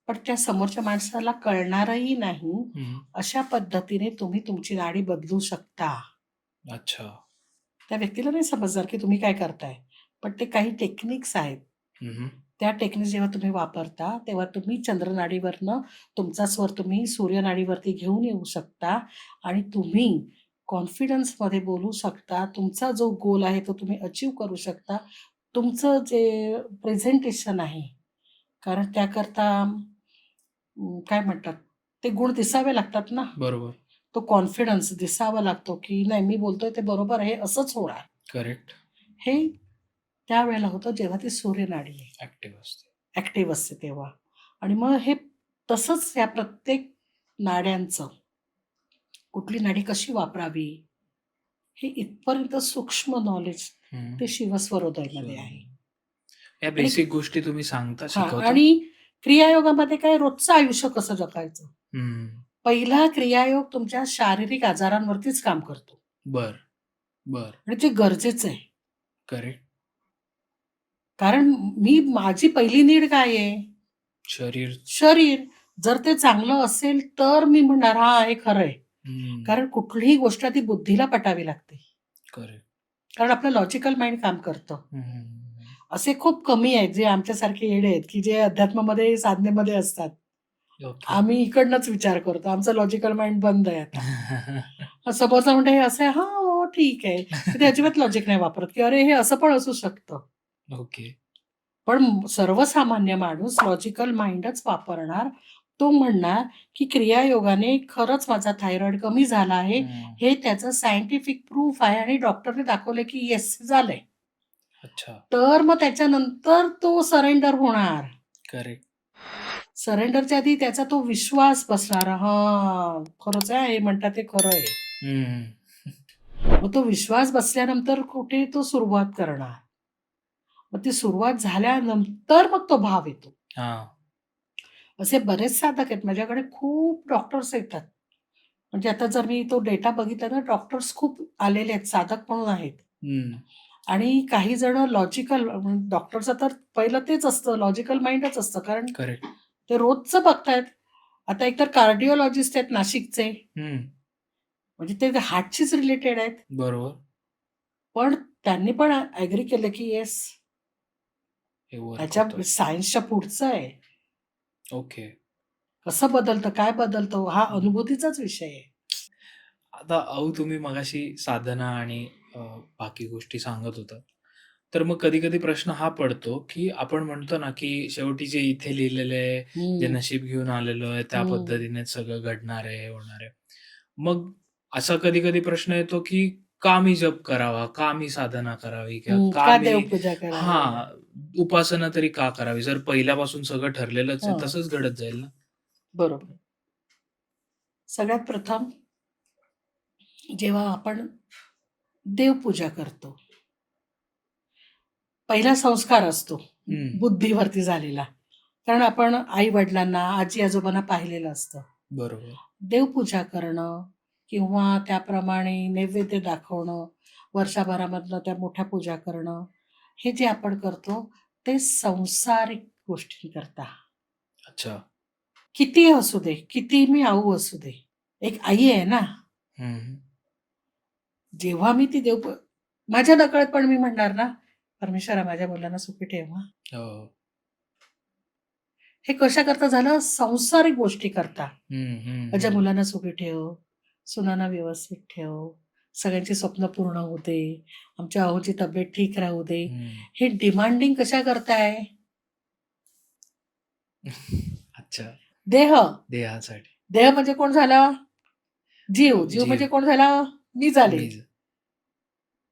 पण त्या समोरच्या माणसाला कळणारही नाही. हं. अशा पद्धतीने तुम्ही तुमची नाडी बदलू शकता. अच्छा. त्या व्यक्तीला नाही समजणार, की तुम्ही काय करताय. पण ते काही टेक्निक्स आहेत. हं, हं. त्या टेक्निक्स जेव्हा तुम्ही वापरता, तेव्हा तुम्ही चंद्रनाडीवरनं तुमचा स्वर तुम्ही सूर्यनाडीवरती घेऊन येऊ शकता आणि तुम्ही कॉन्फिडन्समध्ये बोलू शकता. तुमचा जो गोल आहे, तो तुम्ही अचीव्ह करू शकता. तुमचं जे प्रेझेंटेशन आहे, कारण त्याकरता काय म्हणतात, ते गुण दिसावे लागतात ना. बरोबर. तो कॉन्फिडन्स दिसावा लागतो, की नाही मी बोलतोय ते बरोबर आहे, असंच होणार. करेक्ट. हे त्यावेळेला होतं जेव्हा ती सूर्यनाडी आहे. ॲक्टिव्ह असते. ॲक्टिव्ह असते तेव्हा. आणि मग हे तसंच या प्रत्येक नाड्यांचं, कुठली नाडी कशी वापरावी, हे इथपर्यंत सूक्ष्म नॉलेज हं. ते शिवस्वरोदयमध्ये आहे. या आणि बेसिक गोष्टी तुम्ही सांगता, हां, शिकवता? आणि क्रियायोगामध्ये काय रोजचं आयुष्य कसं जगायचं? हं. पहिला क्रियायोग तुमच्या शारीरिक आजारांवरतीच काम करतो बरं, बरं. आणि ते गरजेचं आहे. करेक्ट. कारण माझी पहिली नीड काय आहे? शरीर. शरीर. जर ते चांगलं असेल तर मी म्हणणार, "हां, हे खरं आहे." हं. कारण कुठलीही गोष्ट ती बुद्धीला पटावी लागते. करेक्ट. कारण आपलं लॉजिकल माइंड काम करतं. हं, हं, हं. असे खूप कमी आहेत जे आमच्यासारखे येडे आहेत, की जे अध्यात्मामध्ये, साधनेमध्ये असतात. ओके. आम्ही इकडनंच विचार करतो. आमचं लॉजिकल माइंड बंद आहे आता. समोरचा म्हणतो, "हे असं आहे." "हां, हो, ठीक आहे." तर ते अजिबात लॉजिक नाही वापरत, की "अरे, हे असं पण असू शकतं." ओके. पण सर्वसामान्य माणूस लॉजिकल माइंडच वापरणार. तो म्हणणार, की क्रियायोगाने खरंच माझा थायरॉईड कमी झाला आहे. हं. हे त्याचं सायंटिफिक प्रूफ आहे आणि डॉक्टरने दाखवलं, की येस झालंय. अच्छा. तर मग त्याच्यानंतर तो सरेंडर होणार. करेक्ट. सरेंडरच्या आधी त्याचा तो विश्वास बसणार. हां, खरंच आहे, हे म्हणतात ते खरं आहे. हं. मग तो विश्वास बसल्यानंतर कुठे तो सुरुवात करणार. मग ती सुरुवात झाल्यानंतर मग तो भाव येतो. हां. असे बरेच साधक आहेत. माझ्याकडे खूप डॉक्टर्स येतात. म्हणजे आता जर मी तो डेटा बघितला ना, डॉक्टर्स खूप आलेले आहेत, साधक म्हणून आहेत. हं. आणि काही जण लॉजिकल, डॉक्टरचं तर पहिलं तेच असतं, लॉजिकल माइंडच असतं. कारण करेक्ट. ते रोजचं बघतायत. आता एकतर कार्डिओलॉजिस्ट आहेत नाशिकचे, हं. म्हणजे ते हार्टशीच रिलेटेड आहेत. बरोबर. पण त्यांनी पण ॲग्री केलं, की येस, हे वर्क ह्याच्या होतंय. सायन्सच्या पुढचं आहे. ओके. कसं बदलतं, काय बदलतं, हा हं. अनुभूतीचाच विषय आहे. आता अहो तुम्ही मगाशी साधना आणि अ, बाकी गोष्टी सांगत होता. तर मग कधी-कधी प्रश्न हा पडतो, की आपण म्हणतो ना, की शेवटी जे इथे लिहिलेलं आहे, जे हं, नशीब घेऊन आलेलो आहे, त्या हं, पद्धतीनेच सगळं घडणार आहे, हे होणार आहे. मग असा कधी-कधी प्रश्न येतो, की का मी जप करावा? का मी साधना करावी? किंवा हं. का का मी देवपूजा करावी? हां, उपासना तरी का करावी? जर पहिल्यापासून सगळं ठरलेलंच आहे, हं, तसंच घडत जाईल ना? बरोबर. सगळ्यात प्रथम जेव्हा आपण देवपूजा करतो, पहिला संस्कार असतो हं. बुद्धीवरती झालेला. कारण आपण आई-वडिलांना, आजी-आजोबांना पाहिलेलं असतं. बरोबर. देवपूजा करणं किंवा त्याप्रमाणे नैवेद्य दाखवणं, वर्षभरामधनं त्या मोठ्या पूजा करणं, हे जे आपण करतो ते सांसारिक गोष्टींकरता. अच्छा. कितीही असू दे, कितीही मी आऊ असू दे, एक आई आहे ना, हं. जेव्हा मी ती माझ्या नकळतपणे मी म्हणणार ना, "परमेश्वरा माझ्या मुलांना सुखी ठेव हां." हो. हे कशाकरता झालं? सांसारिक गोष्टीकरता. हं, हं, माझ्या हं. मुलांना सुखी ठेव, सुनांना व्यवस्थित ठेव, सगळ्यांची स्वप्न पूर्ण होऊ दे, आमच्या आहोची तब्येत ठीक राहू दे. हं. हे डिमांडिंग कशाकरता आहे? अच्छा. देह. देहासाठी. देह म्हणजे कोण झाला? जीव. जीव जीव. म्हणजे कोण झाला? मी झाले. मीच.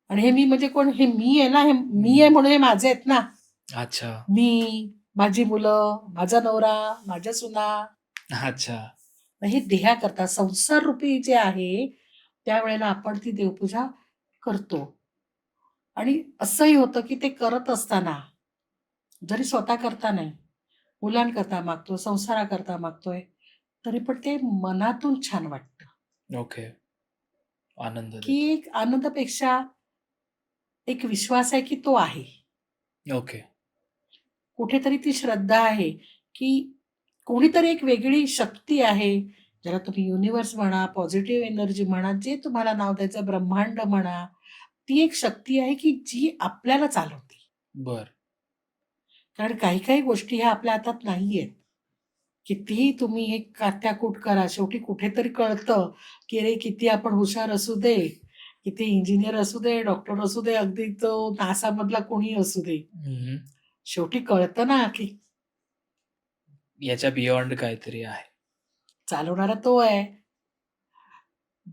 आणि हे मी म्हणजे कोण? हे मी आहे ना, हे मी आहे हं. म्हणून हे माझे आहेत ना. अच्छा, मी, माझी मुलं, माझा नवरा, माझ्या सुना. अच्छा. मग हे देहाकरता संसार रूपी जे आहे, त्यावेळेला आपण ती देवपूजा करतो. आणि असंही होतं, की ते करत असताना, जरी स्वतः करता नाही, मुलांकरता मागतो, संसाराकरता मागतोय, तरी पण ते मनातून छान वाटतं, ओके. आनंद की देतं. एक आनंदापेक्षा एक विश्वास आहे की तो आहे. ओके. कुठेतरी ती श्रद्धा आहे, की कोणीतरी एक वेगळी शक्ती आहे. ज्याला तुम्ही युनिव्हर्स म्हणा, पॉझिटिव्ह एनर्जी म्हणा, जे तुम्हाला नाव द्यायचं ब्रह्मांड म्हणा. ती एक शक्ती आहे, की जी आपल्याला चालवते. बरं. कारण काही-काही गोष्टी ह्या आपल्या हातात नाहीयेत. कितीही तुम्ही हे कात्याकूट करा, शेवटी कुठेतरी कळतं, की अरे किती आपण हुशार असू दे, किती इंजिनिअर असू दे, डॉक्टर असू दे, अगदी तो नासामधला कोणीही असू दे. हं, शेवटी कळतं ना, की याच्या बियॉन्ड काहीतरी आहे. चालवणारा तो आहे.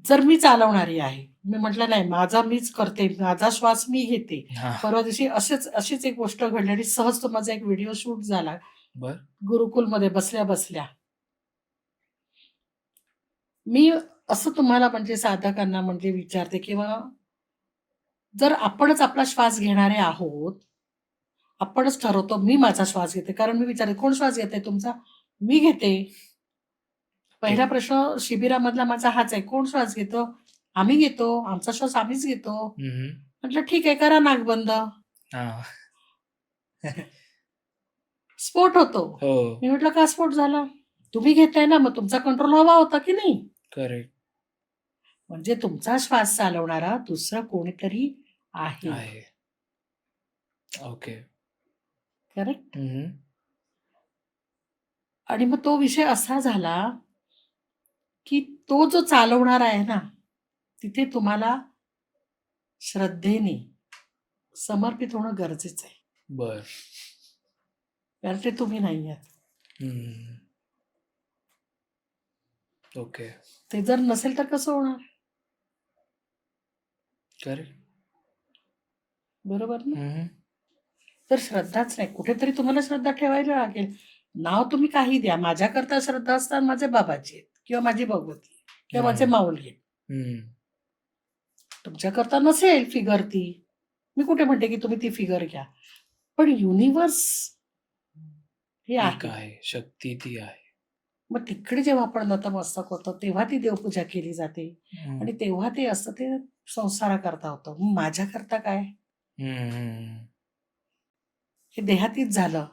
जर मी चालवणारी आहे, मी म्हटलं नाही माझा मीच करते, माझा श्वास मी घेते. हां. परवा दिवशी अशीच एक गोष्ट घडली आणि सहज तो माझा एक व्हिडिओ शूट झाला बरं. गुरुकुलमध्ये बसल्या-बसल्या. मी असं तुम्हाला म्हणजे साधकांना म्हणजे विचारते किंवा जर आपणच आपला श्वास घेणारे आहोत, आपणच ठरवतो मी माझा श्वास घेते. कारण मी विचारते, "कोण श्वास घेतंय तुमचा?" "मी घेते." ओके. पहिला प्रश्न शिबिरामधला माझा हाच आहे. "कोण श्वास घेतं?" "आम्ही घेतो. आमचा श्वास आम्हीच घेतो." हं, म्हटलं, "ठीक आहे, करा नाक बंद." हां. स्फोट होतो. हो. मी म्हटलं, "का स्फोट झाला?" "तुम्ही घेताय ना, मग तुमचा कंट्रोल हवा होता की नाही?" करेक्ट म्हणजे तुमचा श्वास चालवणारा दुसरा कोणीतरी आहे. आहे. ओके. करेक्ट? हं, आणि मग तो विषय असा झाला, की तो जो चालवणारा आहे ना, तिथे तुम्हाला श्रद्धेने समर्पित होणं गरजेचं आहे. बरं. कारण ते तुम्ही नाही आहात. हं. ओके. ते जर नसेल तर कसं होणार? करेक्ट. बरोबर ना? हं, तर श्रद्धाच नाही. कुठेतरी तुम्हाला श्रद्धा ठेवायला लागेल. नाव तुम्ही काही द्या. माझ्याकरता श्रद्धा असतात माझे बाबाजी आहेत किंवा माझी भगवती किंवा माझे हं, माऊली आहेत. हं. तुमच्याकरता नसेल फिगर ती. मी कुठे म्हणते की तुम्ही ती फिगर घ्या. पण युनिव्हर्स हे एक आहे. आहे. शक्ती ती आहे. मग तिकडे जेव्हा आपण नतमस्तक होतो, तेव्हा ती देवपूजा केली जाते हं. आणि तेव्हा ते असतं ते संसाराकरता होतं. मग माझ्याकरता काय? हं, हं. हे देहातीच झालं.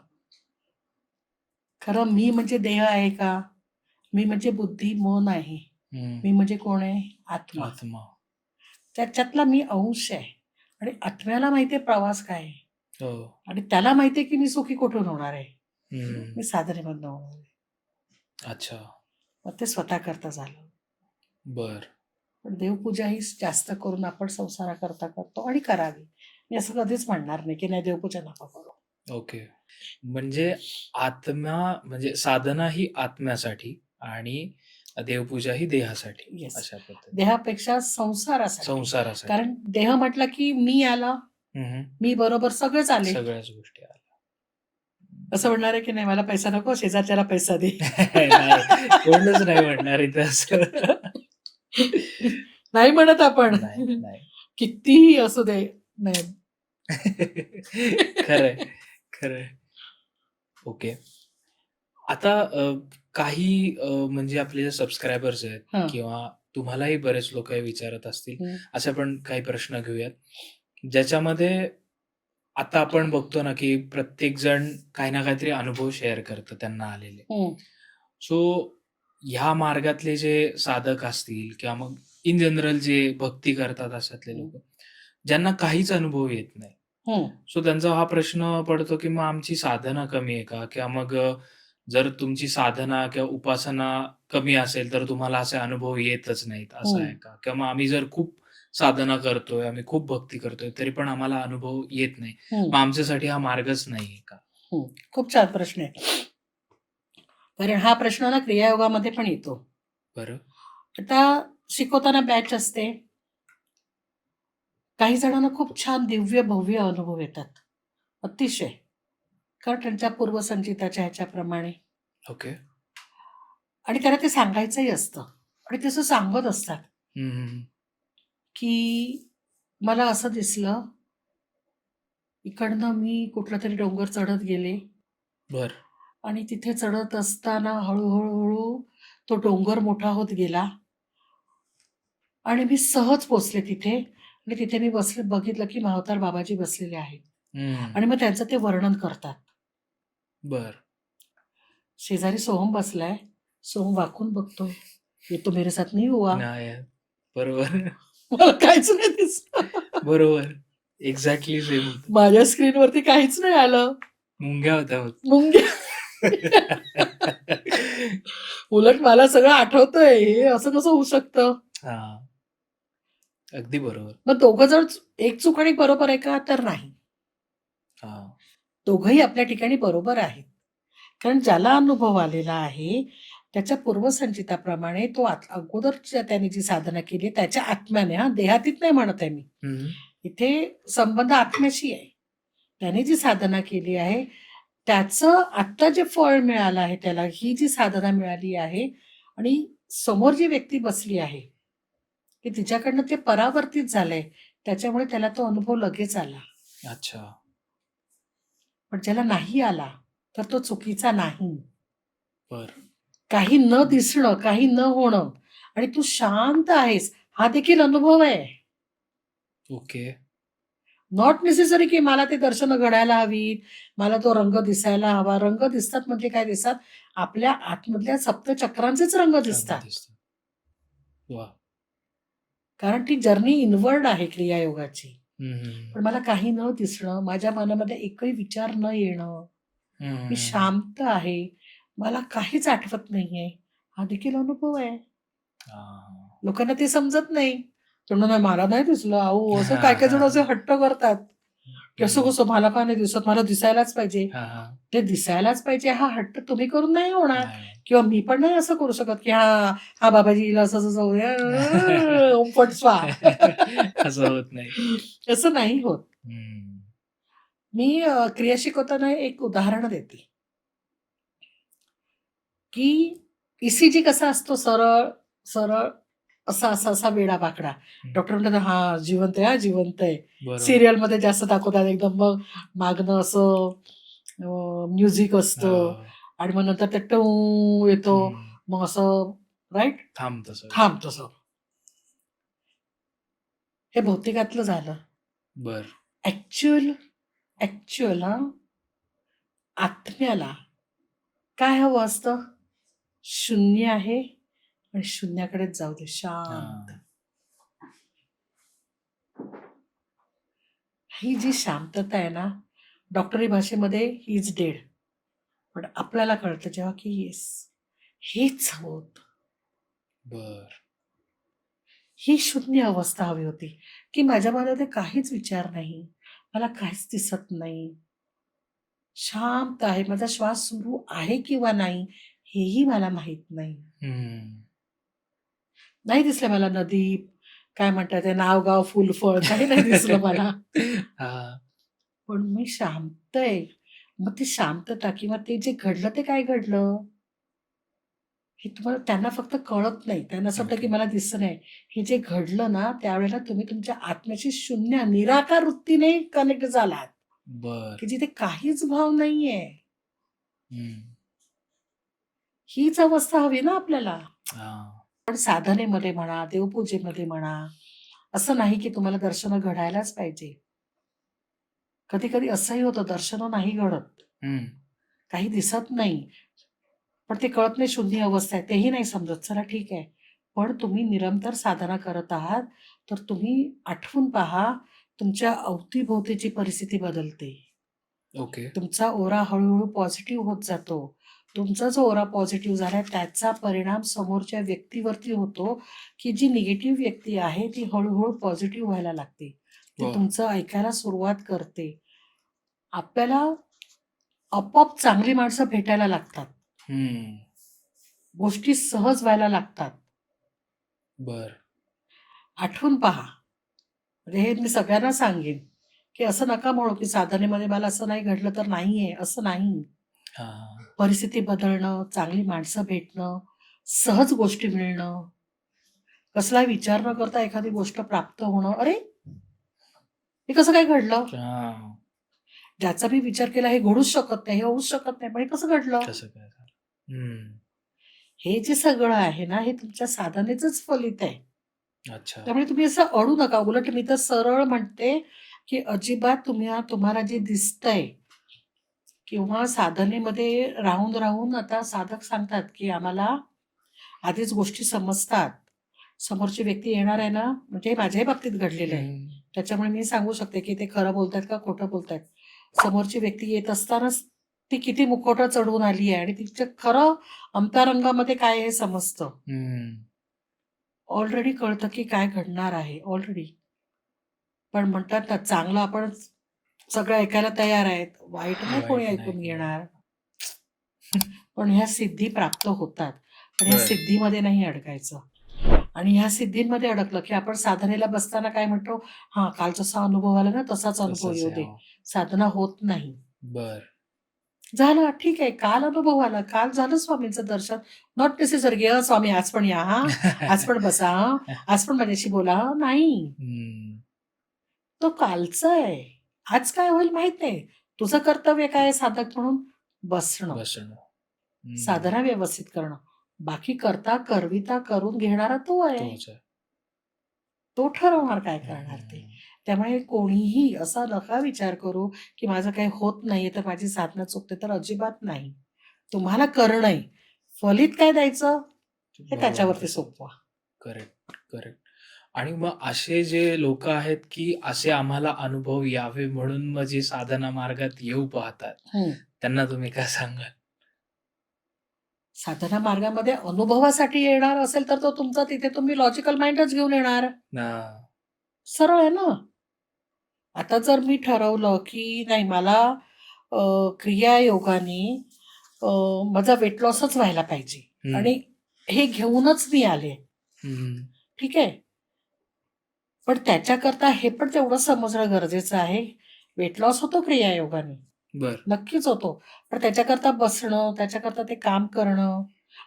खरं मी म्हणजे देह आहे का? मी म्हणजे बुद्धी, मन आहे. हं. मी म्हणजे कोण आहे? आत्मा. आत्मा. त्याच्यातला मी अंश आहे आणि आत्म्याला माहिती आहे प्रवास काय आहे हो. आणि त्याला माहिती आहे की मी सुखी कुठून होणार आहे. हं. मी साधनेमधनं होणार आहे. अच्छा. मग ते स्वतःकरता झालं. बरं. पण देवपूजा ही जास्त करून आपण संसाराकरता करतो आणि करावी. मी असं कधीच म्हणणार नाही, की नाही देवपूजा नका करू. ओके. म्हणजे आत्मा म्हणजे साधना ही आत्म्यासाठी आणि देवपूजा ही देहासाठी येस. अशा पद्धतीने. देहापेक्षा संसारासाठी. संसारासाठी. कारण देह म्हटलं, की मी आला, हं, मी बरोबर सगळेच आले. सगळ्याच गोष्टी आल्या. असं म्हणणार आहे, की नाही मला पैसा नको, शेजारच्याला पैसा दे. नाही, कोणच नाही म्हणणार इथं असं. नाही म्हणत आपण. नाही, नाही. कितीही असू दे. नाही. खरंय, खरंय. ओके. आता काही म्हणजे आपले जे सबस्क्रायबर्स आहेत हां. किंवा तुम्हालाही बरेच लोकं हे विचारत असतील. हं. असे आपण काही प्रश्न घेऊयात, ज्याच्यामध्ये आता आपण बघतो ना, की प्रत्येक जण काही ना काहीतरी अनुभव शेअर करतं त्यांना आलेले. हं. सो ह्या मार्गातले जे साधक असतील किंवा मग इन जनरल जे भक्ती करतात अशातले हं. लोकं, ज्यांना काहीच अनुभव येत नाही. हं. सो त्यांचा हा प्रश्न पडतो, की मग आमची साधना कमी आहे का? किंवा मग जर तुमची साधना किंवा उपासना कमी असेल, तर तुम्हाला असे अनुभव येतच नाहीत, असं हं. आहे का? किंवा मग आम्ही जर खूप साधना करतोय, आम्ही खूप भक्ती करतोय, तरी पण आम्हाला अनुभव येत नाही. हं. मग आमच्यासाठी हा मार्गच नाहीये का? हं. खूप छान प्रश्न आहे. कारण हा प्रश्न ना क्रियायोगामध्ये पण येतो. बरं. आता शिकवताना बॅच असते. काही जणांना खूप छान दिव्य भव्य अनुभव येतात. अतिशय. कारण त्यांच्या पूर्वसंचिताच्या ह्याच्याप्रमाणे ओके. आणि त्यांना ते सांगायचंही असतं आणि ते असं सांगत असतात, हं, हं, की मला असं दिसलं, इकडनं मी कुठलातरी डोंगर चढत गेले बरं. आणि तिथे चढत असताना हळू तो डोंगर मोठा होत गेला आणि मी सहज पोहोचले तिथे आणि तिथे मी बघितलं की मावतार बाबाजी बसलेले आहेत हं. आणि मग त्यांचं ते वर्णन करतात. बरं. शेजारी सोहम बसलाय. सोहम वाकून बघतोय. "ये तो मेरे साथ नहीं हुआ." नाही. बरोबर. मला काहीच नाही दिसलं. बरोबर. एक्झॅक्टली सेम होतं. माझ्या स्क्रीनवरती काहीच नाही आलं. मुंग्या होत्या फक्त. मुंग्या. उलट मला सगळं आठवतंय. हे असं कसं होऊ शकतं? हां. अगदी बरोबर. मग दोघं जर एक चूक आणि बरोबर आहे का? तर नाही. हां. दोघंही आपल्या ठिकाणी बरोबर आहेत. कारण ज्याला अनुभव आलेला आहे, त्याच्या पूर्वसंचिताप्रमाणे तो अगोदर त्याने जी साधना केली त्याच्या आत्म्याने हां, देहातीत नाही म्हणत आहे मी. हं. इथे संबंध आत्म्याशी आहे. त्याने जी साधना केली आहे, त्याचं आत्ता जे फळ मिळालं आहे त्याला, ही जी साधना मिळाली आहे आणि समोर जी व्यक्ती बसली आहे, की तिच्याकडनं ते परावर्तित झालंय. त्याच्यामुळे त्याला तो अनुभव लगेच आला. अच्छा. पण ज्याला नाही आला, तर तो चुकीचा नाही. बरं. काही न दिसणं, काही न होणं आणि तू शांत आहेस, हा देखील अनुभव आहे. ओके. नॉट नेसेसरी की मला ते दर्शनं घडायला हवीत, मला तो रंग दिसायला हवा. रंग दिसतात म्हणजे काय दिसतात? आपल्या आतमधल्या सप्तचक्रांचेच रंग रंग दिसतात. दिसतात. वाह! कारण ती जर्नी इनवर्ड आहे क्रियायोगाची. हं, हं. पण मला काही न दिसणं, माझ्या मनामध्ये एकही विचार न येणं, हं, मी हं. शांत आहे, मला काहीच आठवत नाहीये, हा देखील अनुभव आहे. हां. लोकांना ते समजत नाही. ते म्हणणार, "मला नाही दिसलं." अहो, असं हां, काही-काही जण असे हां. हट्ट करतात, की "असं हं. कसं? मला का नाही दिसत? मला दिसायलाच पाहिजे." हां, हां. ते दिसायलाच पाहिजे हा हट्ट तुम्ही करून नाही होणार नाही. किंवा मी पण नाही असं करू शकत, की "हां, हां बाबाजीला असं-असं जाऊया, ओम फट स्वाहा." असं होत नाही. असं नाही होत. हं. मी क्रिया शिकवताना एक उदाहरण देते, की ई कसा असतो सरळ, सरळ असा वेडावाकडा. हं. डॉक्टर म्हणतात, "हां, जिवंत आहे हां, जिवंत आहे." बरोबर. सीरियलमध्ये जास्त दाखवतात एकदम मग मागनं असं म्युझिक असतं हो. आणि मग नंतर ते टू येतो. हं. मग असं राइट? थांबतं सगळं. थांबतं सगळं. हे भौतिकातलं झालं. बरं. ॲक्चुअल ॲक्चुअल हां, आत्म्याला काय हवं असतं? शून्य आहे आणि शून्याकडेच जाऊ दे शांत. हां. ही जी शांतता आहे ना, डॉक्टरी भाषेमध्ये ही इज डेड. पण आपल्याला कळतं जेव्हा की येस, हेच हवं होतं. बरं. ही शून्य अवस्था हवी होती, की माझ्या मनामध्ये काहीच विचार नाही. मला काहीच दिसत नाही. शांत आहे. माझा श्वास सुरू आहे किंवा नाही, हेही मला माहीत नाही. हं. नाही दिसलं मला नदी, काय म्हणतात ते नाव-गाव, फुल-फळ काही नाही दिसलं मला. हां. पण मी शांत आहे. मग ती शांतता किंवा ते जे घडलं ते काय घडलं? हे तुम्हाला त्यांना फक्त कळत नाही. त्यांना असं वाटतं की ओके. मला दिसत नाही. हे जे घडलं ना, त्यावेळेला तुम्ही तुमच्या आत्म्याशी शून्य निराकार वृत्तीने कनेक्ट झालात, बरं. की जिथे काहीच भाव नाहीये. हं. हीच अवस्था हवी ना आपल्याला. हां. पण साधनेमध्ये म्हणा, देवपूजेमध्ये म्हणा, असं नाही की तुम्हाला दर्शनं घडायलाच पाहिजे. कधी-कधी असंही होतं दर्शनं नाही घडत. हं. काही दिसत नाही. पण ते कळत नाही शून्य अवस्था आहे. तेही नाही समजत. चला ठीक आहे. पण तुम्ही निरंतर साधना करत आहात, तर तुम्ही आठवून पहा, तुमच्या अवतीभोवतीची परिस्थिती बदलते. ओके. तुमचा ओरा हळू पॉझिटिव्ह होत जातो. तुमचा जो ओरा पॉझिटिव्ह झालाय त्याचा परिणाम समोरच्या व्यक्तीवरती होतो, की जी निगेटिव्ह व्यक्ती आहे ती हळू पॉझिटिव्ह व्हायला लागते. ती वाह! तुमचं ऐकायला सुरुवात करते. आपल्याला आपोआप चांगली माणसं भेटायला लागतात. हं. गोष्टी सहज व्हायला लागतात. बरं. आठवून पहा. म्हणजे हे मी सगळ्यांना सांगेन, की असं नका म्हणू, की साधनेमध्ये मला असं नाही घडलं तर नाहीये, असं नाही. हां. परिस्थिती बदलणं, चांगली माणसं भेटणं, सहज गोष्टी मिळणं, कसलाही विचार न करता एखादी गोष्ट प्राप्त होणं. अरे! हे कसं काय घडलं? हां. ज्याचा मी विचार केला हे घडूच शकत नाही, हे होऊच शकत नाही, पण हे कसं घडलं? कसं काय झालं? हं. हे जे सगळं आहे ना, हे तुमच्या साधनेचंच फलित आहे. अच्छा. त्यामुळे तुम्ही असं अडू नका. उलट मी तर सरळ म्हणते, की अजिबात तुम्हाला जे दिसतंय किंवा साधनेमध्ये राहून आता साधक सांगतात, की आम्हाला आधीच गोष्टी समजतात. समोरची व्यक्ती येणार आहे ना, म्हणजे हे माझ्याही बाबतीत घडलेलं आहे. हं. त्याच्यामुळे मी सांगू शकते, की ते खरं बोलतायत का खोटं बोलतायत. समोरची व्यक्ती येत असतानाच ती किती मुखवटा चढवून आली आहे आणि तिच्या खरं अंतरंगामध्ये काय आहे हे समजतं. हं. ऑलरेडी कळतं, की काय घडणार आहे ऑलरेडी. पण म्हणतात ना, चांगलं आपण सगळं ऐकायला तयार आहेत. वाईट नाही कोणी वाईट नाही ऐकून कोणी. घेणार. पण ह्या सिद्धी प्राप्त होतात. पण ह्या बरं. सिद्धीमध्ये नाही अडकायचं. आणि ह्या सिद्धींमध्ये अडकलं, की आपण साधनेला बसताना काय म्हणतो, "हां, काल जसा अनुभव आला ना, तसाच अनुभव तसंच येऊ आहे. दे." हो. साधना होत नाही. बरं. झालं ठीक आहे. काल अनुभव आला, काल झालं स्वामींचं दर्शन. नॉट नेसेसरी की स्वामी आज पण या हां, आज पण बसा हां, आज पण माझ्याशी बोला हां." नाही. हं. तो कालचा आहे. आज काय होईल माहीत नाही. तुझं कर्तव्य काय आहे साधक म्हणून? बसणं. बसणं. हं. साधना व्यवस्थित करणं. बाकी करता, करविता करून घेणारा तो आहे. तोच आहे. तो ठरवणार काय करणार ते. हं. त्यामुळे कोणीही असा नका विचार करू, की माझं काही होत नाहीये, तर माझी साधना चुकते, तर अजिबात नाही. तुम्हाला करणं फलित काय द्यायचं? हे त्याच्यावरती भगवंताचं. सोपवा. Correct, correct. आणि मग असे जे लोकं आहेत, की असे आम्हाला अनुभव यावे म्हणून मग जे साधना मार्गात येऊ पाहतात, हं. त्यांना तुम्ही काय सांगाल? साधना मार्गामध्ये अनुभवासाठी येणार असेल, तर तो तुमचा तिथे तुम्ही लॉजिकल माइंडच घेऊन येणार. हां. सरळ आहे ना. आता जर मी ठरवलं, की नाही मला अ, क्रियायोगाने अ, माझा वेट लॉसच व्हायला पाहिजे हं. आणि हे घेऊनच मी आले. हं. ठीक आहे. पण त्याच्याकरता हे पण तेवढं समजणं गरजेचं आहे. वेट लॉस होतो क्रियायोगाने. बरं. नक्कीच होतो. पण त्याच्याकरता बसणं, त्याच्याकरता ते काम करणं.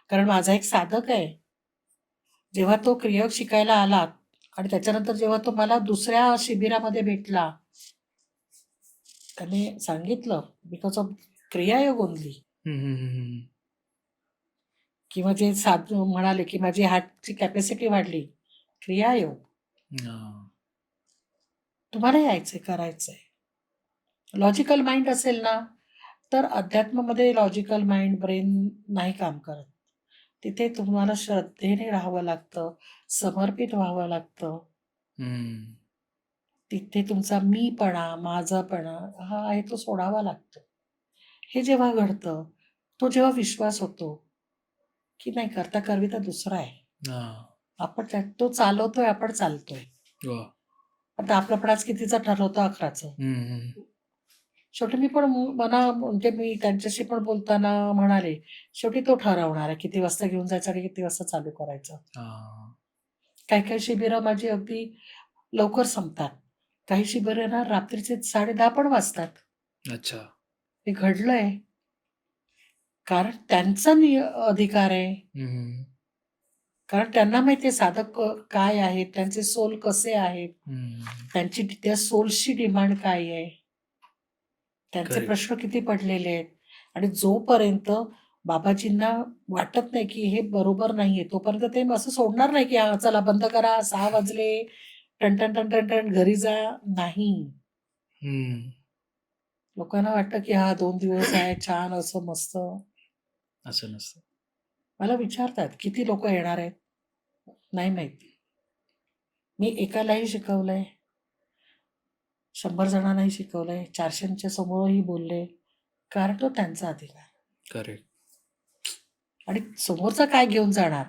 कारण माझा एक साधक आहे. जेव्हा तो क्रियायोग शिकायला आला आणि त्याच्यानंतर जेव्हा तो मला दुसऱ्या शिबिरामध्ये भेटला, त्याने सांगितलं बिकॉज ऑफ क्रियायोग ओन्ली हं, हं, हं, हं. किंवा जे म्हणाले, की माझी हार्टची कॅपॅसिटी वाढली. क्रियायोग. हां. तुम्हाला यायचंय, करायचंय. लॉजिकल माइंड असेल ना, तर अध्यात्मामध्ये लॉजिकल माइंड, ब्रेन नाही काम करत. तिथे तुम्हाला श्रद्धेने राहावं लागतं, समर्पित व्हावं लागतं. हं. तिथे तुमचा मीपणा, माझापणा हा आहे तो सोडावा लागतो. हे जेव्हा घडतं, तो जेव्हा विश्वास होतो, की नाही करता करविता दुसरा आहे. हां. आपण तो चालवतोय, आपण चालतोय. वाह! आता आपलं पण आज कितीचं ठरवतो 11चं. हं, हं. शेवटी मी पण म्हणजे मी त्यांच्याशी पण बोलताना म्हणाले, शेवटी तो ठरवणार आहे किती वाजता घेऊन जायचं आणि किती वाजता चालू करायचं. हां. काही-काही शिबिरं माझी अगदी लवकर संपतात. काही शिबिरं ना रात्रीचे 10:30 पण वाजतात. अच्छा. हे घडलंय. कारण त्यांचा अधिकार आहे. हं, हं. कारण त्यांना माहिती आहे साधक काय आहेत, त्यांचे सोल कसे आहेत, हं. त्यांची त्या सोल्सची डिमांड काय आहे, त्यांचे करेक्ट. प्रश्न किती पडलेले आहेत आणि जोपर्यंत बाबाजींना वाटत नाही, की हे बरोबर नाहीये, तोपर्यंत ते असं सोडणार नाही, की "हां, चला बंद करा, 6 वाजले, टन, टन, टन, टन, टन, घरी जा." नाही. हं. लोकांना वाटतं, की हा 2 दिवस आहे, छान असं मस्त. असं नसतं. मला विचारतात, "किती लोकं येणार आहेत?" नाही माहिती. मी एकालाही शिकवलंय, 100 जणांनाही शिकवलंय, 400च्या समोरही बोलले. कारण तो त्यांचा अधिकार करेक्ट. आणि समोरचा काय घेऊन जाणार,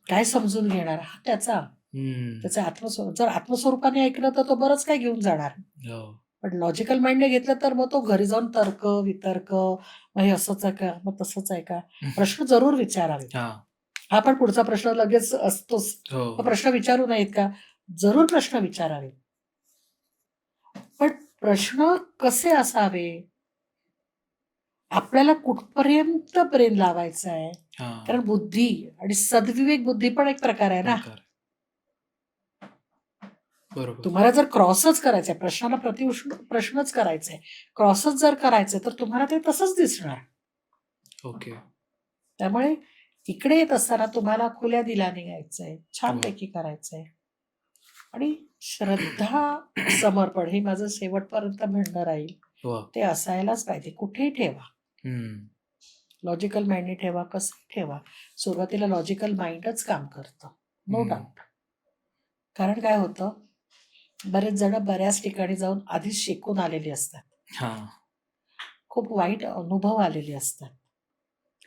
काय समजून घेणार हा त्याचा. हं. त्याचं जर आत्मस्वरूपाने ऐकलं तर तो बरंच काही घेऊन जाणार. हो. पण लॉजिकल माइंडने घेतलं तर मग तो घरी जाऊन तर्क, वितर्क, मग हे असंच आहे का? मग तसंच आहे का? प्रश्न जरूर विचारावेत. हां. हा पण पुढचा प्रश्न लगेच असतोच. हो, मग हो. प्रश्न विचारू नयेत का? जरूर प्रश्न विचारावेत. पण प्रश्न कसे असावे? आपल्याला कुठपर्यंत ब्रेन लावायचा आहे? हां. कारण बुद्धी आणि सद्विवेक बुद्धी पण एक प्रकार आहे ना. प्रकार. बरोबर. तुम्हाला जर क्रॉसच करायचंय, प्रश्नाला प्रश्नच करायचाय, क्रॉसच जर करायचंय, तर तुम्हाला ते तसंच दिसणार. ओके. त्यामुळे इकडे येत असताना तुम्हाला खुल्या दिलाने यायचंय, वाह! छानपैकी करायचंय. आणि श्रद्धा, समर्पण हे माझं शेवटपर्यंत म्हणणं राहील. वा. ते असायलाच पाहिजे. कुठेही ठेवा. हम्म. लॉजिकल माइंडने ठेवा, कसंही ठेवा. सुरुवातीला लॉजिकल माइंडच काम करतं. नो हम्म. डाऊट. कारण काय होतं, बरेच जण बऱ्याच ठिकाणी जाऊन आधीच शिकून आलेली असतात. हा. खूप वाईट अनुभव आलेले असतात.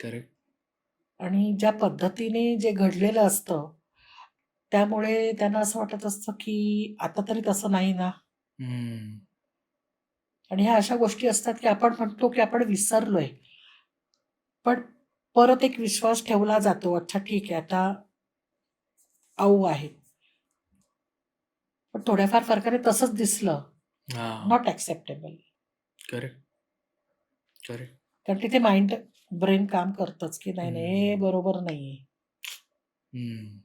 करेक्ट. आणि ज्या पद्धतीने जे घडलेलं असतं, त्यामुळे त्यांना असं वाटत असतं, की आता तरी तसं नाही ना. हम्म. आणि ह्या अशा गोष्टी असतात, की आपण म्हणतो, की आपण विसरलोय. पण परत एक विश्वास ठेवला जातो. अच्छा ठीक आहे, आता आऊ आहे. पण थोड्याफार फरकाने तसंच दिसलं, हा. Not acceptable. करेक्ट. करेक्ट. कारण तिथे माइंड, ब्रेन काम करतंच, की नाही, नाही, हे बरोबर नाहीये. हम्म.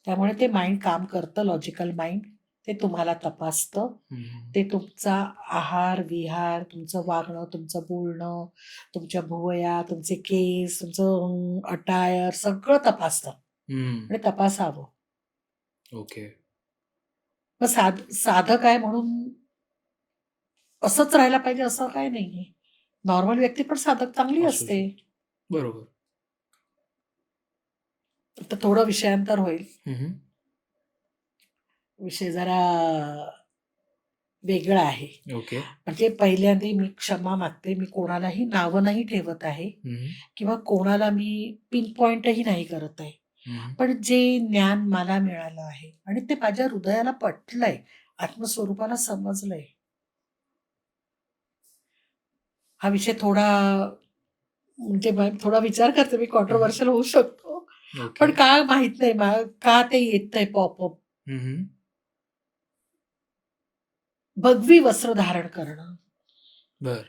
त्यामुळे ते माइंड काम करतं, लॉजिकल माइंड. ते तुम्हाला तपासतं. हम्म. ते तुमचा आहार-विहार, तुमचं वागणं, तुमचं बोलणं, तुमच्या भुवया, तुमचे केस, तुमचं अटायर सगळं तपासतं हम्म. आणि तपासावं. ओके. मग साधं काय म्हणून असंच राहायला पाहिजे असं काही नाहीये. नॉर्मल व्यक्ती पण साधक चांगली असू असते. शकतो. बरोबर. तर थोडं विषयांतर होईल. हम्म. विषय जरा वेगळा आहे. ओके. म्हणजे पहिल्यांदा मी क्षमा मागते. मी कोणालाही नावं नाही ठेवत आहे हम्म. किंवा कोणाला मी पिन पॉइंटही नाही करत आहे. हम्म. पण जे ज्ञान मला मिळालं आहे आणि ते माझ्या हृदयाला पटलंय, आत्मस्वरूपाला समजलंय. हा विषय थोडा म्हणजे थोडा विचार करते मी, कॉन्ट्रोव्हर्शियल होऊ शकतो. ओके. पण का माहित नाही का ते येतंय पॉपअप. हम्म. भगवी वस्त्र धारण करणं. बर.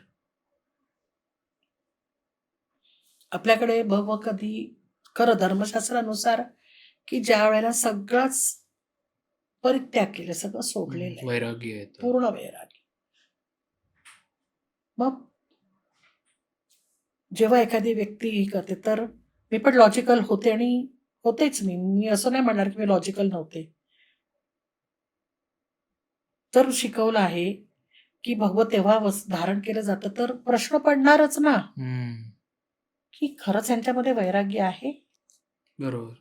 आपल्याकडे भगवं कधी खरं धर्मशास्त्रानुसार, की ज्या वेळेला सगळंच परित्याग केलं, सगळं सोडलेलं आहे. वैराग्य येतं. पूर्ण वैराग्य. मग जेव्हा एखादी व्यक्ती हे करते, तर मी पण लॉजिकल होते आणि होतेच मी. मी असं नाही म्हणणार, की मी लॉजिकल नव्हते. तर शिकवलं आहे, की भगवं तेव्हा धारण केलं जातं, तर प्रश्न पडणारच ना, हम्म. की खरंच यांच्यामध्ये वैराग्य आहे? बरोबर.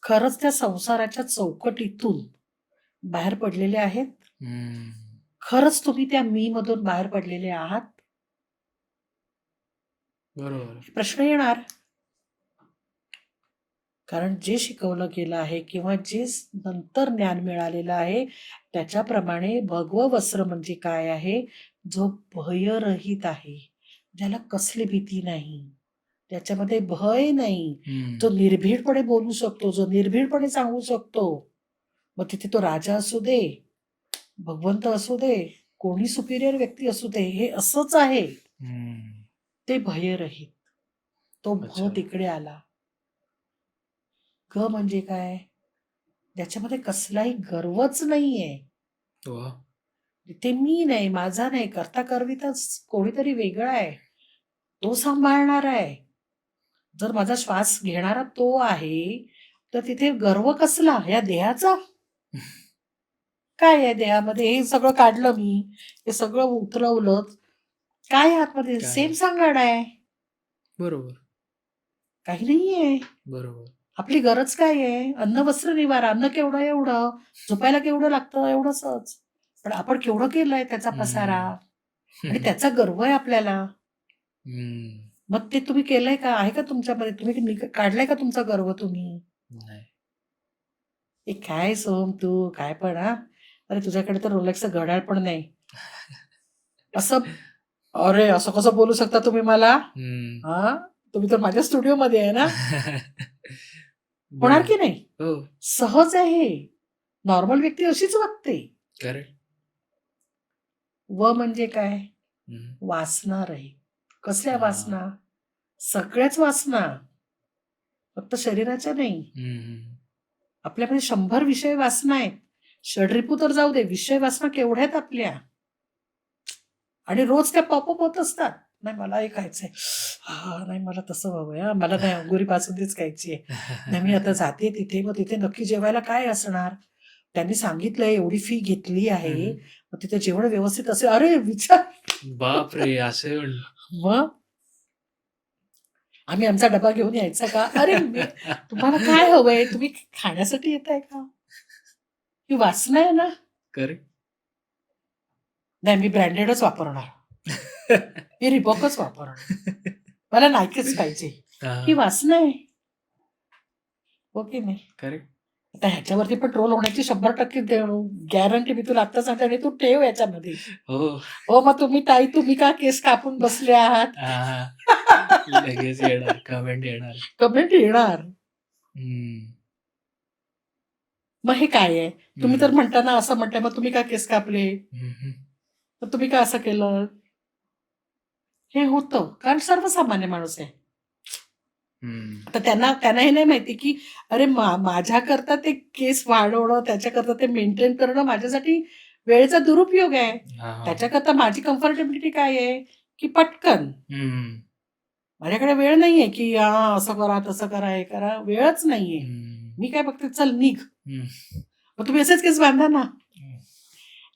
खरंच त्या संसाराच्या चौकटीतून बाहेर पडलेले आहेत? हम्म. खरंच तुम्ही त्या मी मधून बाहेर पडलेले आहात? बरोबर. हे प्रश्न येणार. कारण जे शिकवलं गेलं आहे किंवा जे नंतर ज्ञान मिळालेलं आहे, त्याच्याप्रमाणे भगवं वस्त्र म्हणजे काय आहे? जो भयरहित आहे. ज्याला कसली भीती नाही. त्याच्यामध्ये भय नाही. हम्म. जो निर्भीडपणे बोलू शकतो, जो निर्भीडपणे सांगू शकतो. मग तिथे तो राजा असू दे, भगवंत असू दे, कोणी सुपिरियर व्यक्ती असू दे, हे असंच आहे. हम्म. ते भयरहित. तो अच्छा. तिकडे आला. म्हणजे काय? त्याच्यामध्ये कसलाही गर्वच नाहीये. वा. ते मी नाही, माझा नाही, करता करविताच कोणीतरी वेगळा आहे. तो सांभाळणार आहे. जर माझा श्वास घेणारा तो आहे, तर तिथे गर्व कसला? या देहाचा? काय आहे देहामध्ये? हे सगळं काढलं मी, हे सगळं उतरवलं. काय आहे आतमध्ये? काय? सेम सांगाडा आहे. बरोबर. काही नाहीये. बरोबर. आपली गरज काय आहे? अन्न, वस्त्र, निवारा. अन्न केवढं? एवढं. झोपायला केवढं लागतं? एवढंसच. पण आपण केवढं केलंय त्याचा पसारा आणि त्याचा गर्व आहे आपल्याला. हम्म. मग ते तुम्ही केलंय का? आहे का तुमच्यामध्ये? तुम्ही काढलाय का तुमचा गर्व तुम्ही? नाही. "ए काय सोहम तू, काय पण हां? अरे तुझ्याकडे तर रोलेक्सचं घड्याळ पण नाही." असं, "अरे असं कसं बोलू शकता तुम्ही मला? हम्म. हां? तुम्ही तर माझ्या स्टुडिओमध्ये आहे ना?" होणार बरोबर. की नाही? हो. सहज आहे. नॉर्मल व्यक्ती अशीच वागते. करेक्ट. म्हणजे काय? हम्म. वासना रहित. कसल्या हा. वासना? सगळ्याच वासना. फक्त शरीराच्या नाही. हम्म. आपल्याकडे 100 विषय वासना आहेत. षडरिपू तर जाऊ दे, विषय वासना केवढ्या आहेत आपल्या. आणि रोज त्या पॉपअप होत असतात. नाही मला हे खायचंय. हां, नाही मला तसं हवंय हां. मला नाही अंगुरी बासुंदीच खायची आहे. नाही मी आता जाते तिथे, मग तिथे नक्की जेवायला काय असणार? त्यांनी सांगितलंय एवढी फी घेतली आहे, हम्म. मग तिथे जेवण व्यवस्थित असेल. अरे विचार. बापरे! असे मग आम्ही आमचा डबा घेऊन यायचा का? अरे तुम्हाला काय हवंय? तुम्ही खाण्यासाठी येताय का? ही वासना आहे ना. करेक्ट. नाही, मी ब्रँडेडच वापरणार. मी रिबॉकच वापरणार. मला नाईकच पाहिजे. ही वासना आहे. हो की नाही? करेक्ट. आता ह्याच्यावरती पण ट्रोल होण्याची 100% गॅरंटी मी तुला आता सांगते आणि तू ठेव याच्यामध्ये. हो. हो, मग ताई तुम्ही का केस कापून बसले आहात? लगेच येणार, कमेंट येणार. कमेंट येणार. हम्म. मग हे काय आहे? तुम्ही तर म्हणता ना असं म्हणताय, मग तुम्ही का केस कापले? हम्म. मग तुम्ही का असं केलं? हे होतं कारण सर्वसामान्य माणूस आहे. आता त्यांना हे नाही माहिती की अरे माझ्याकरता ते केस वाढवणं, त्याच्याकरता ते मेंटेन करणं माझ्यासाठी वेळेचा दुरुपयोग आहे. त्याच्याकरता माझी कम्फर्टेबिलिटी काय आहे की पटकन. माझ्याकडे वेळ नाहीये की असं करा, तसं करा, हे करा. वेळच नाहीये. मी काय बघते, चल निघ. मग तुम्ही असेच केस बांधा ना.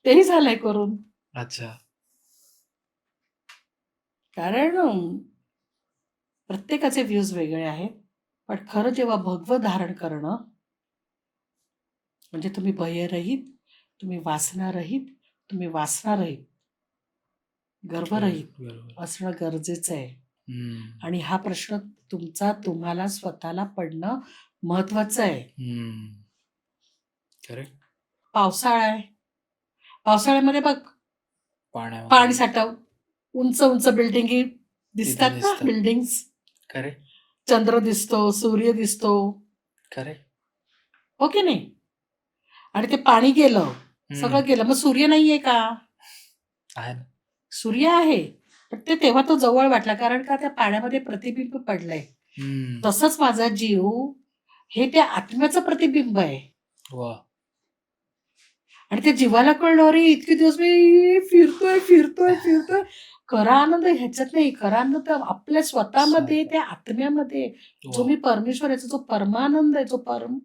तेही झालंय करून. अच्छा. कारण प्रत्येकाचे व्ह्यूज वेगळे आहेत. पण खरं जेव्हा भगवं धारण करणं म्हणजे तुम्ही भयरहित, तुम्ही वासनारहित, तुम्ही वासनारहित, गर्वरहित बरोबर. असणं गरजेचं आहे. आणि हा प्रश्न तुम्हाला स्वतःला पडणं महत्वाचं आहे. करेक्ट. पावसाळा आहे. पावसाळ्यामध्ये बघ पाणी पाण्यामध्ये साठव, उंच उंच बिल्डिंगी दिसतात ना, दिसतात. बिल्डिंग्स. करेक्ट. चंद्र दिसतो, सूर्य दिसतो, करेक्ट. हो की नाही? आणि ते पाणी गेलं, सगळं गेलं, मग सूर्य नाहीये का? आहे ना. सूर्य आहे, पण ते तेव्हा तो जवळ वाटला कारण का त्या पाण्यामध्ये प्रतिबिंब पडलंय. तसंच माझा जीव हे त्या आत्म्याचं प्रतिबिंब आहे. वा. आणि त्या जीवाला कळलं अरे इतके दिवस मी फिरतोय. खरा आनंद ह्याच्यात नाही. खरा आनंद आपल्या स्वतःमध्ये, त्या आत्म्यामध्ये जो मी परमेश्वर याचा जो परमानंद आहे,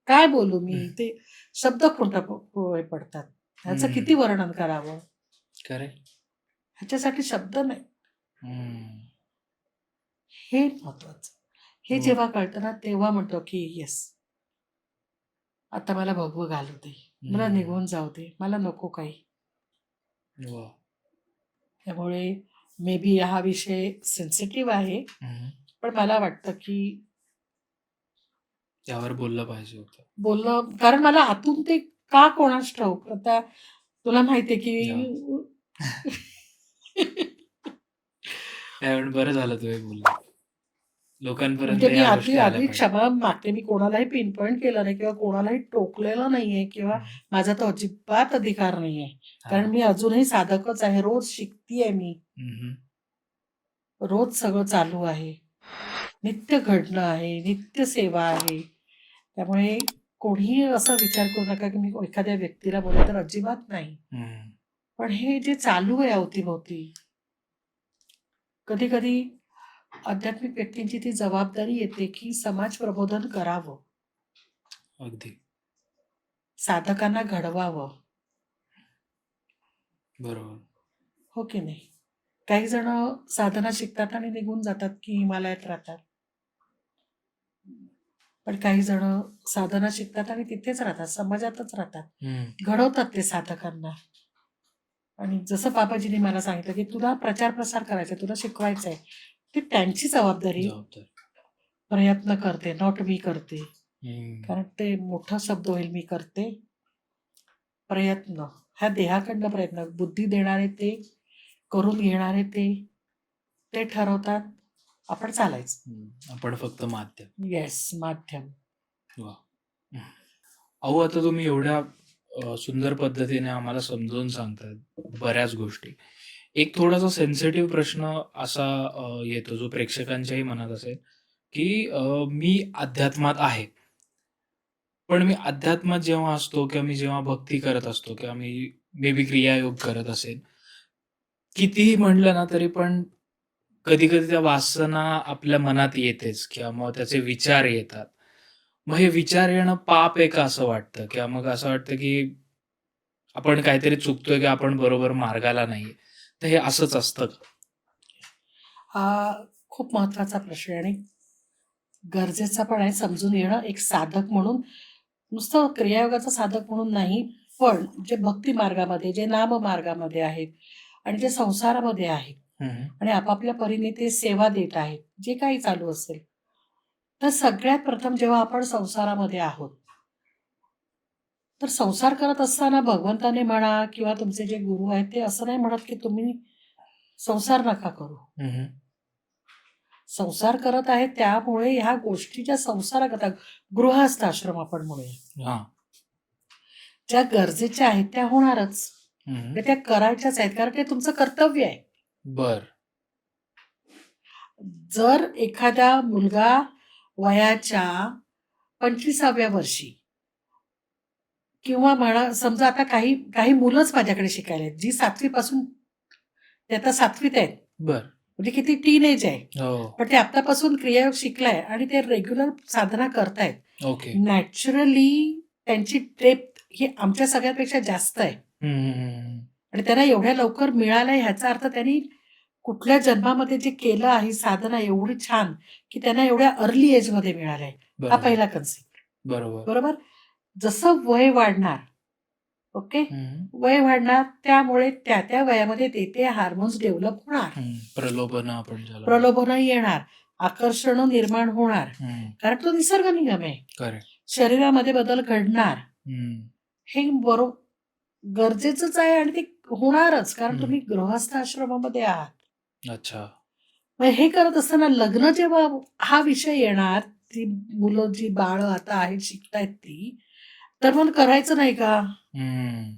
काय बोलू मी, ते शब्द पडतात. ह्याचं किती वर्णन करावं? करेक्ट. ह्याच्यासाठी शब्द नाही. हे महत्वाचं. हे जेव्हा कळतं ना तेव्हा म्हणतो की येस, आता मला भगवं घालू दे, मला निघून जाऊ दे, मला नको काही. त्यामुळे मे बी हा विषय सेन्सिटिव्ह आहे, पण मला वाटतं की त्यावर बोललं पाहिजे होतं. बोललं, कारण मला आतून ते का कोणास ठाऊक. आता तुला माहितीये की बरं झालं तुम्ही बोलला. लोकांपर्यंत म्हणजे मी या गोष्टी आल्या आधी पाहिजे. क्षमा मागते. मी कोणालाही पिनपॉइंट केलं नाही किंवा कोणालाही टोकलेलं नाहीये किंवा माझा तो अजिबात अधिकार नाहीये. कारण मी अजूनही साधकच आहे. रोज शिकतीये मी. रोज सगळं चालू आहे. नित्य घडणं आहे, नित्य सेवा आहे. त्यामुळे कोणीही असा विचार करू नका की मी एखाद्या व्यक्तीला बोलले, तर अजिबात नाही. पण हे जे चालू आहे अवतीभोवती, कधी-कधी आध्यात्मिक व्यक्तींची ती जबाबदारी येते की समाज प्रबोधन करावं. अगदी साधकांना घडवावं. बरोबर. हो की नाही? काही जण साधना शिकतात आणि निघून जातात की हिमालयात राहतात. पण काही जण साधना शिकतात आणि तिथेच राहतात, समाजातच राहतात. घडवतात ते साधकांना. आणि जसं बाबाजींनी मला सांगितलं की तुला प्रचार प्रसार करायचा, तुला शिकवायचंय, ती त्यांची जबाबदारी. प्रयत्न करते, नॉट मी करते. कारण ते मोठा शब्द होईल, मी करते. प्रयत्न, ह्या देहाकडनं प्रयत्न, बुद्धी देणारे ते, करून घेणारे ते ठरवतात. आपण चालायचं. आपण फक्त माध्यम. येस, माध्यम. वा. अहो, आता तुम्ही एवढ्या सुंदर पद्धतीने आम्हाला समजावून सांगतायत बऱ्याच गोष्टी. एक थोडासा सेन्सिटिव्ह प्रश्न असा येतो जो प्रेक्षकांच्याही मनात असेल की मी अध्यात्मात आहे. पण मी अध्यात्मात जेव्हा असतो किंवा मी जेव्हा भक्ती करत असतो किंवा मी मे बी क्रियायोग करत असेल, कितीही म्हटलं ना तरी पण कधी-कधी त्या वासना आपल्या मनात येतेच किंवा मग त्याचे विचार येतात. मग हे विचार येणं पाप आहे का असं वाटतं? किंवा मग असं वाटतं की आपण काहीतरी चुकतोय की आपण बरोबर मार्गाला नाहीये. तर हे असंच असतं का? हा खूप महत्वाचा प्रश्न आहे आणि गरजेचा पण आहे समजून घेणं एक साधक म्हणून. नुसतं क्रियायोगाचा साधक म्हणून नाही, पण जे भक्ती मार्गामध्ये, जे नाम मार्गामध्ये आहेत आणि जे संसारामध्ये आहेत हं, आणि आपापल्या परीने ते सेवा देत आहेत, जे काही चालू असेल. तर सगळ्यात प्रथम जेव्हा आपण संसारामध्ये आहोत, तर संसार करत असताना भगवंताने म्हणा किंवा तुमचे जे गुरु आहेत, ते असं नाही म्हणत की तुम्ही संसार नका करू. हं, हं. संसार करत आहेत त्यामुळे ह्या गोष्टी ज्या संसारागत आहेत, गृहस्थ आश्रम आपण म्हणूया. हां. ज्या गरजेच्या आहेत त्या होणारच. हं, आणि त्या करायच्याच आहेत कारण ते तुमचं कर्तव्य आहे. बरं. जर एखादा मुलगा वयाच्या 25व्या वर्षी किंवा म्हणा समजा आता काही काही मुलंच माझ्याकडे शिकायला आहेत, जी 7वी पासून ते आता 7वीत आहेत. बरं. म्हणजे किती टीनेज आहे. हो. पण ते आत्तापासून क्रियायोग शिकलाय आणि ते रेग्युलर साधना करतायत. ओके. नॅचरली त्यांची डेप्थ ही आमच्या सगळ्यांपेक्षा जास्त आहे. हं, हं, हं, आणि त्यांना एवढ्या लवकर मिळालंय ह्याचा अर्थ त्यांनी कुठल्या जन्मामध्ये जे केलं आहे साधना एवढी छान, की त्यांना एवढ्या अर्ली एजमध्ये मिळालंय. हा बरोबर. पहिला कन्सेप्ट. बरोबर. बरोबर? जसं वय वाढणार, ओके? हं, वय वाढणार त्यामुळे त्या वयामध्ये ते हार्मोन्स डेव्हलप होणार. हं. प्रलोभनं आपण ज्याला म्हणतो. प्रलोभनं येणार, आकर्षणं निर्माण होणार. हं. कारण तो निसर्ग नियम आहे. करेक्ट. शरीरामध्ये बदल घडणार. हं, हे गरजेचंच आहे आणि ते होणारच कारण हं. तुम्ही गृहस्थ आश्रमामध्ये आहात. अच्छा. मग हे करत असताना लग्न जेव्हा हा विषय येणार, ती मुलं जी बाळं आता आहेत, शिकतायत ती, तर मग करायचं नाही का? हं.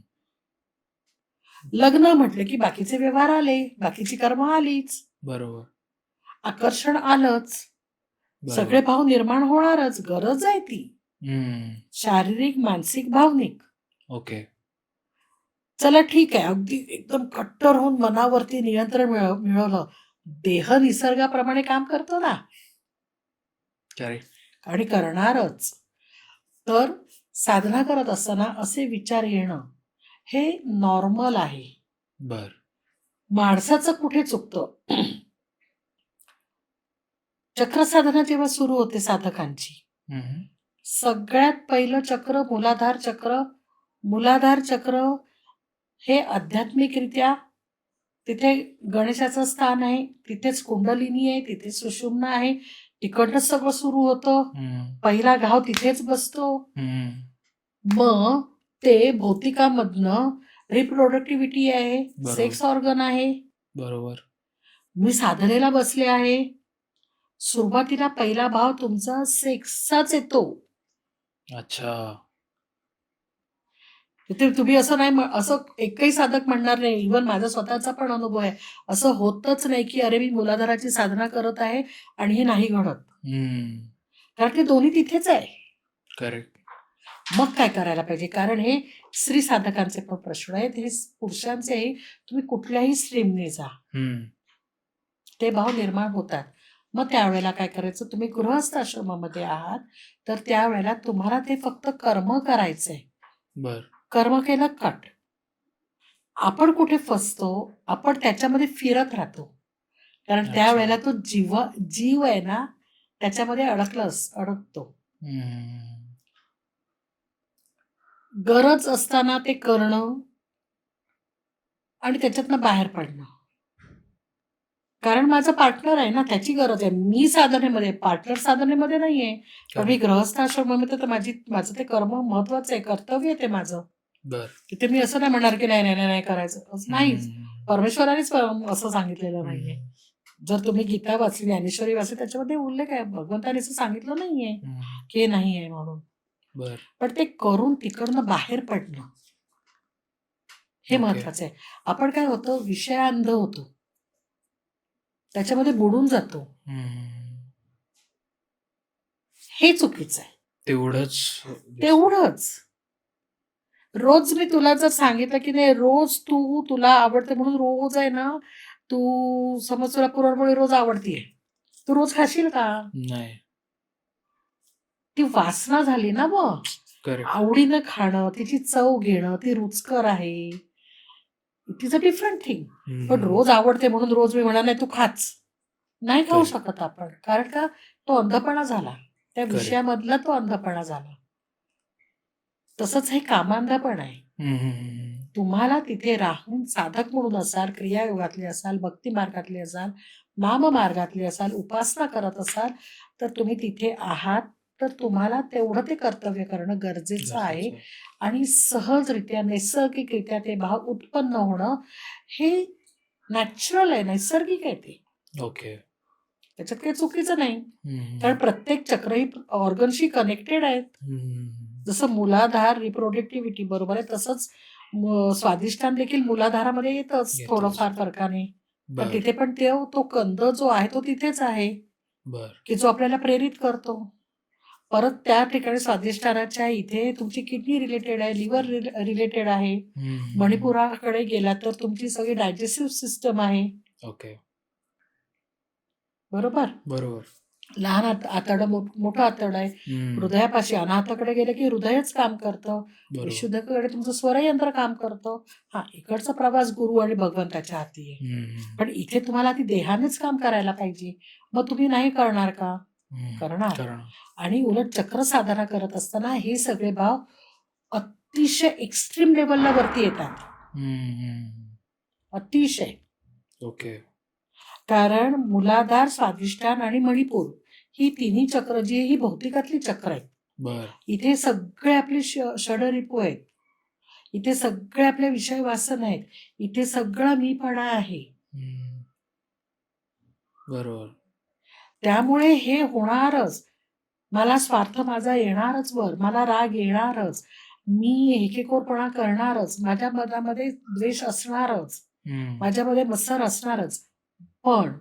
लग्न म्हटलं की बाकीचे व्यवहार आले, बाकीची कर्म आलीच, बरोबर, आकर्षण आलंच, बरोबर. सगळे भाव निर्माण होणारच, गरज आहे ती. हं. शारीरिक, मानसिक, भावनिक. ओके. चला ठीक आहे, अगदी एकदम कट्टर होऊन मनावरती नियंत्रण मिळवलं. देह निसर्गाप्रमाणे काम करतो ना करेक्ट. आणि करणारच. तर साधना करत असताना असे विचार येणं हे नॉर्मल आहे. बरं. माणसाचं कुठे चुकतं? चक्र साधना जेव्हा सुरू होते साधकांची, हं, हं. सगळ्यात पहिलं चक्र मूलाधार चक्र. मूलाधार चक्र हे आध्यात्मिकरित्या तिथे गणेशाचं स्थान आहे, तिथेच कुंडलिनी आहे, तिथेच सुषुम्ना आहे. तिकडनंच सगळं सुरू होतं. हं, पहिला घाव तिथेच बसतो. हं. मग ते भौतिकामधनं रिप्रोडक्टिव्हिटी आहे, बरोबर, सेक्स ऑर्गन आहे. बरोबर. मी साधनेला बसले आहे. सुरुवातीला पहिला भाव तुमचा सेक्सचाच येतो. अच्छा. तिथे तुम्ही असं नाही असं एकही साधक म्हणणार नाही. इव्हन माझा स्वतःचा पण अनुभव आहे. असं होतच नाही, की अरे मी मूलाधाराची साधना करत आहे आणि हे नाही घडत. हं. कारण ते दोन्ही तिथेच आहे. करेक्ट. मग काय करायला पाहिजे? कारण हे स्त्री साधकांचे पण प्रश्न आहेत. हे पुरुषांचेही. तुम्ही कुठल्याही स्ट्रीमने जा. हं. ते भाव निर्माण होतात. मग त्यावेळेला काय करायचं? तुम्ही गृहस्थ आश्रमामध्ये आहात, तर त्यावेळेला तुम्हाला ते फक्त कर्म करायचंय. बरं. कर्म केलं कट. आपण कुठे फसतो? आपण त्याच्यामध्ये फिरत राहतो. कारण अच्छा. त्यावेळेला तो जीव आहे ना, त्याच्यामध्ये अडकतो. हं. गरज असताना ते करणं आणि त्याच्यातनं बाहेर पडणं. कारण माझा पार्टनर आहे ना, त्याची गरज आहे. मी साधनेमध्ये पार्टनर साधनेमध्ये नाहीये. पण मी करेक्ट. गृहस्थ आश्रमामध्ये तर माझं ते कर्म महत्वाचं आहे, कर्तव्य आहे ते माझं. बरं. तिथे मी असं नाही म्हणणार, की नाही, नाही, नाही, नाही करायचं. असं हं, नाहीच. हं, परमेश्वरानेच असं सांगितलेलं हं. नाहीये. जर तुम्ही गीता वाचली, ज्ञानेश्वरी वाचली त्याच्यामध्ये उल्लेख आहे. भगवंताने असं सांगितलं नाहीये, हं. की हे नाहीये म्हणून. बरं. पण ते करून तिकडनं बाहेर पडणं, हे ओके. महत्वाचं आहे. आपण काय होतं, विषयांध होतो. त्याच्यामध्ये बुडून जातो. हं. हे चुकीचं आहे. तेवढंच तेवढंच. रोज मी तुला जर सांगितलं, की नाही रोज तुला आवडते म्हणून रोज आहे ना, तू समज तुला पुरणपोळी रोज आवडतीये. तू रोज खाशील का? नाही. ती वासना झाली ना मग. करेक्ट. आवडीनं खाणं, तिची चव घेणं, ती रुचकर आहे. It is a different thing. पण रोज आवडते म्हणून रोज मी म्हणणार, "नाही तू खाच." नाही खाऊ Correct. शकत आपण. कारण का तो अंधपणा झाला. त्या Correct. विषयामधला तो अंधपणा झाला. तसंच हे कामांधपण आहे. तुम्हाला तिथे राहून साधक म्हणून असाल, क्रियायोगातले असाल, भक्ती मार्गातले असाल, नाम मार्गातले असाल, उपासना करत असाल, तर तुम्ही तिथे आहात. तर तुम्हाला तेवढं ते कर्तव्य करणं गरजेचं आहे. आणि सहजरित्या, नैसर्गिकरित्या ते भाव उत्पन्न होणं हे नॅचरल आहे, नैसर्गिक आहे ते. ओके. त्याच्यात काही चुकीचं नाही. कारण प्रत्येक चक्र ही ऑर्गनशी कनेक्टेड आहेत. जसं मूलाधार रिप्रोडक्टिव्हिटी बरोबर आहे, तसंच स्वादिष्टान देखील मूलाधारामध्ये येतच येतच. थोडंफार फरकाने. तर बर तिथे पण तो कंद जो आहे तो तिथेच आहे, बर की जो आपल्याला प्रेरित करतो. परत त्या ठिकाणी स्वादिष्टानाच्या इथे तुमची किडनी रिलेटेड आहे, लिव्हर रिलेटेड आहे. मणिपुराकडे गेला तर तुमची सगळी डायजेस्टिव्ह सिस्टम आहे. ओके. बरोबर. बरोबर. लहान आतडं मोठं आतडं आहे. हृदयापाशी अनाहताकडे गेलं की हृदयच काम करतं. बरोबर. विशुद्धकडे तुमचं स्वरयंत्र काम करतं. हा, इकडचा प्रवास गुरु आणि भगवंताच्या हाती आहे. पण इथे तुम्हाला ती देहानेच काम करायला पाहिजे. मग तुम्ही नाही करणार का? करणार. आणि उलट चक्र साधना करत असताना हे सगळे भाव अतिशय एक्स्ट्रीम लेवलला वरती येतात. अतिशय. ओके. कारण मूलाधार, स्वादिष्टान आणि मणिपूर ही तिन्ही चक्र जी ही भौतिकातली चक्र आहेत. बर इथे सगळे आपले षडरिपू आहेत. इथे सगळे आपले विषय वासन आहेत. इथे सगळा मीपणा आहे. बरोबर. त्यामुळे हे होणारच. मला स्वार्थ माझा येणारच वर. मला राग येणारच. मी एकेकोरपणा करणारच. माझ्या मनामध्ये द्वेष असणारच. माझ्यामध्ये मत्सर असणारच. पण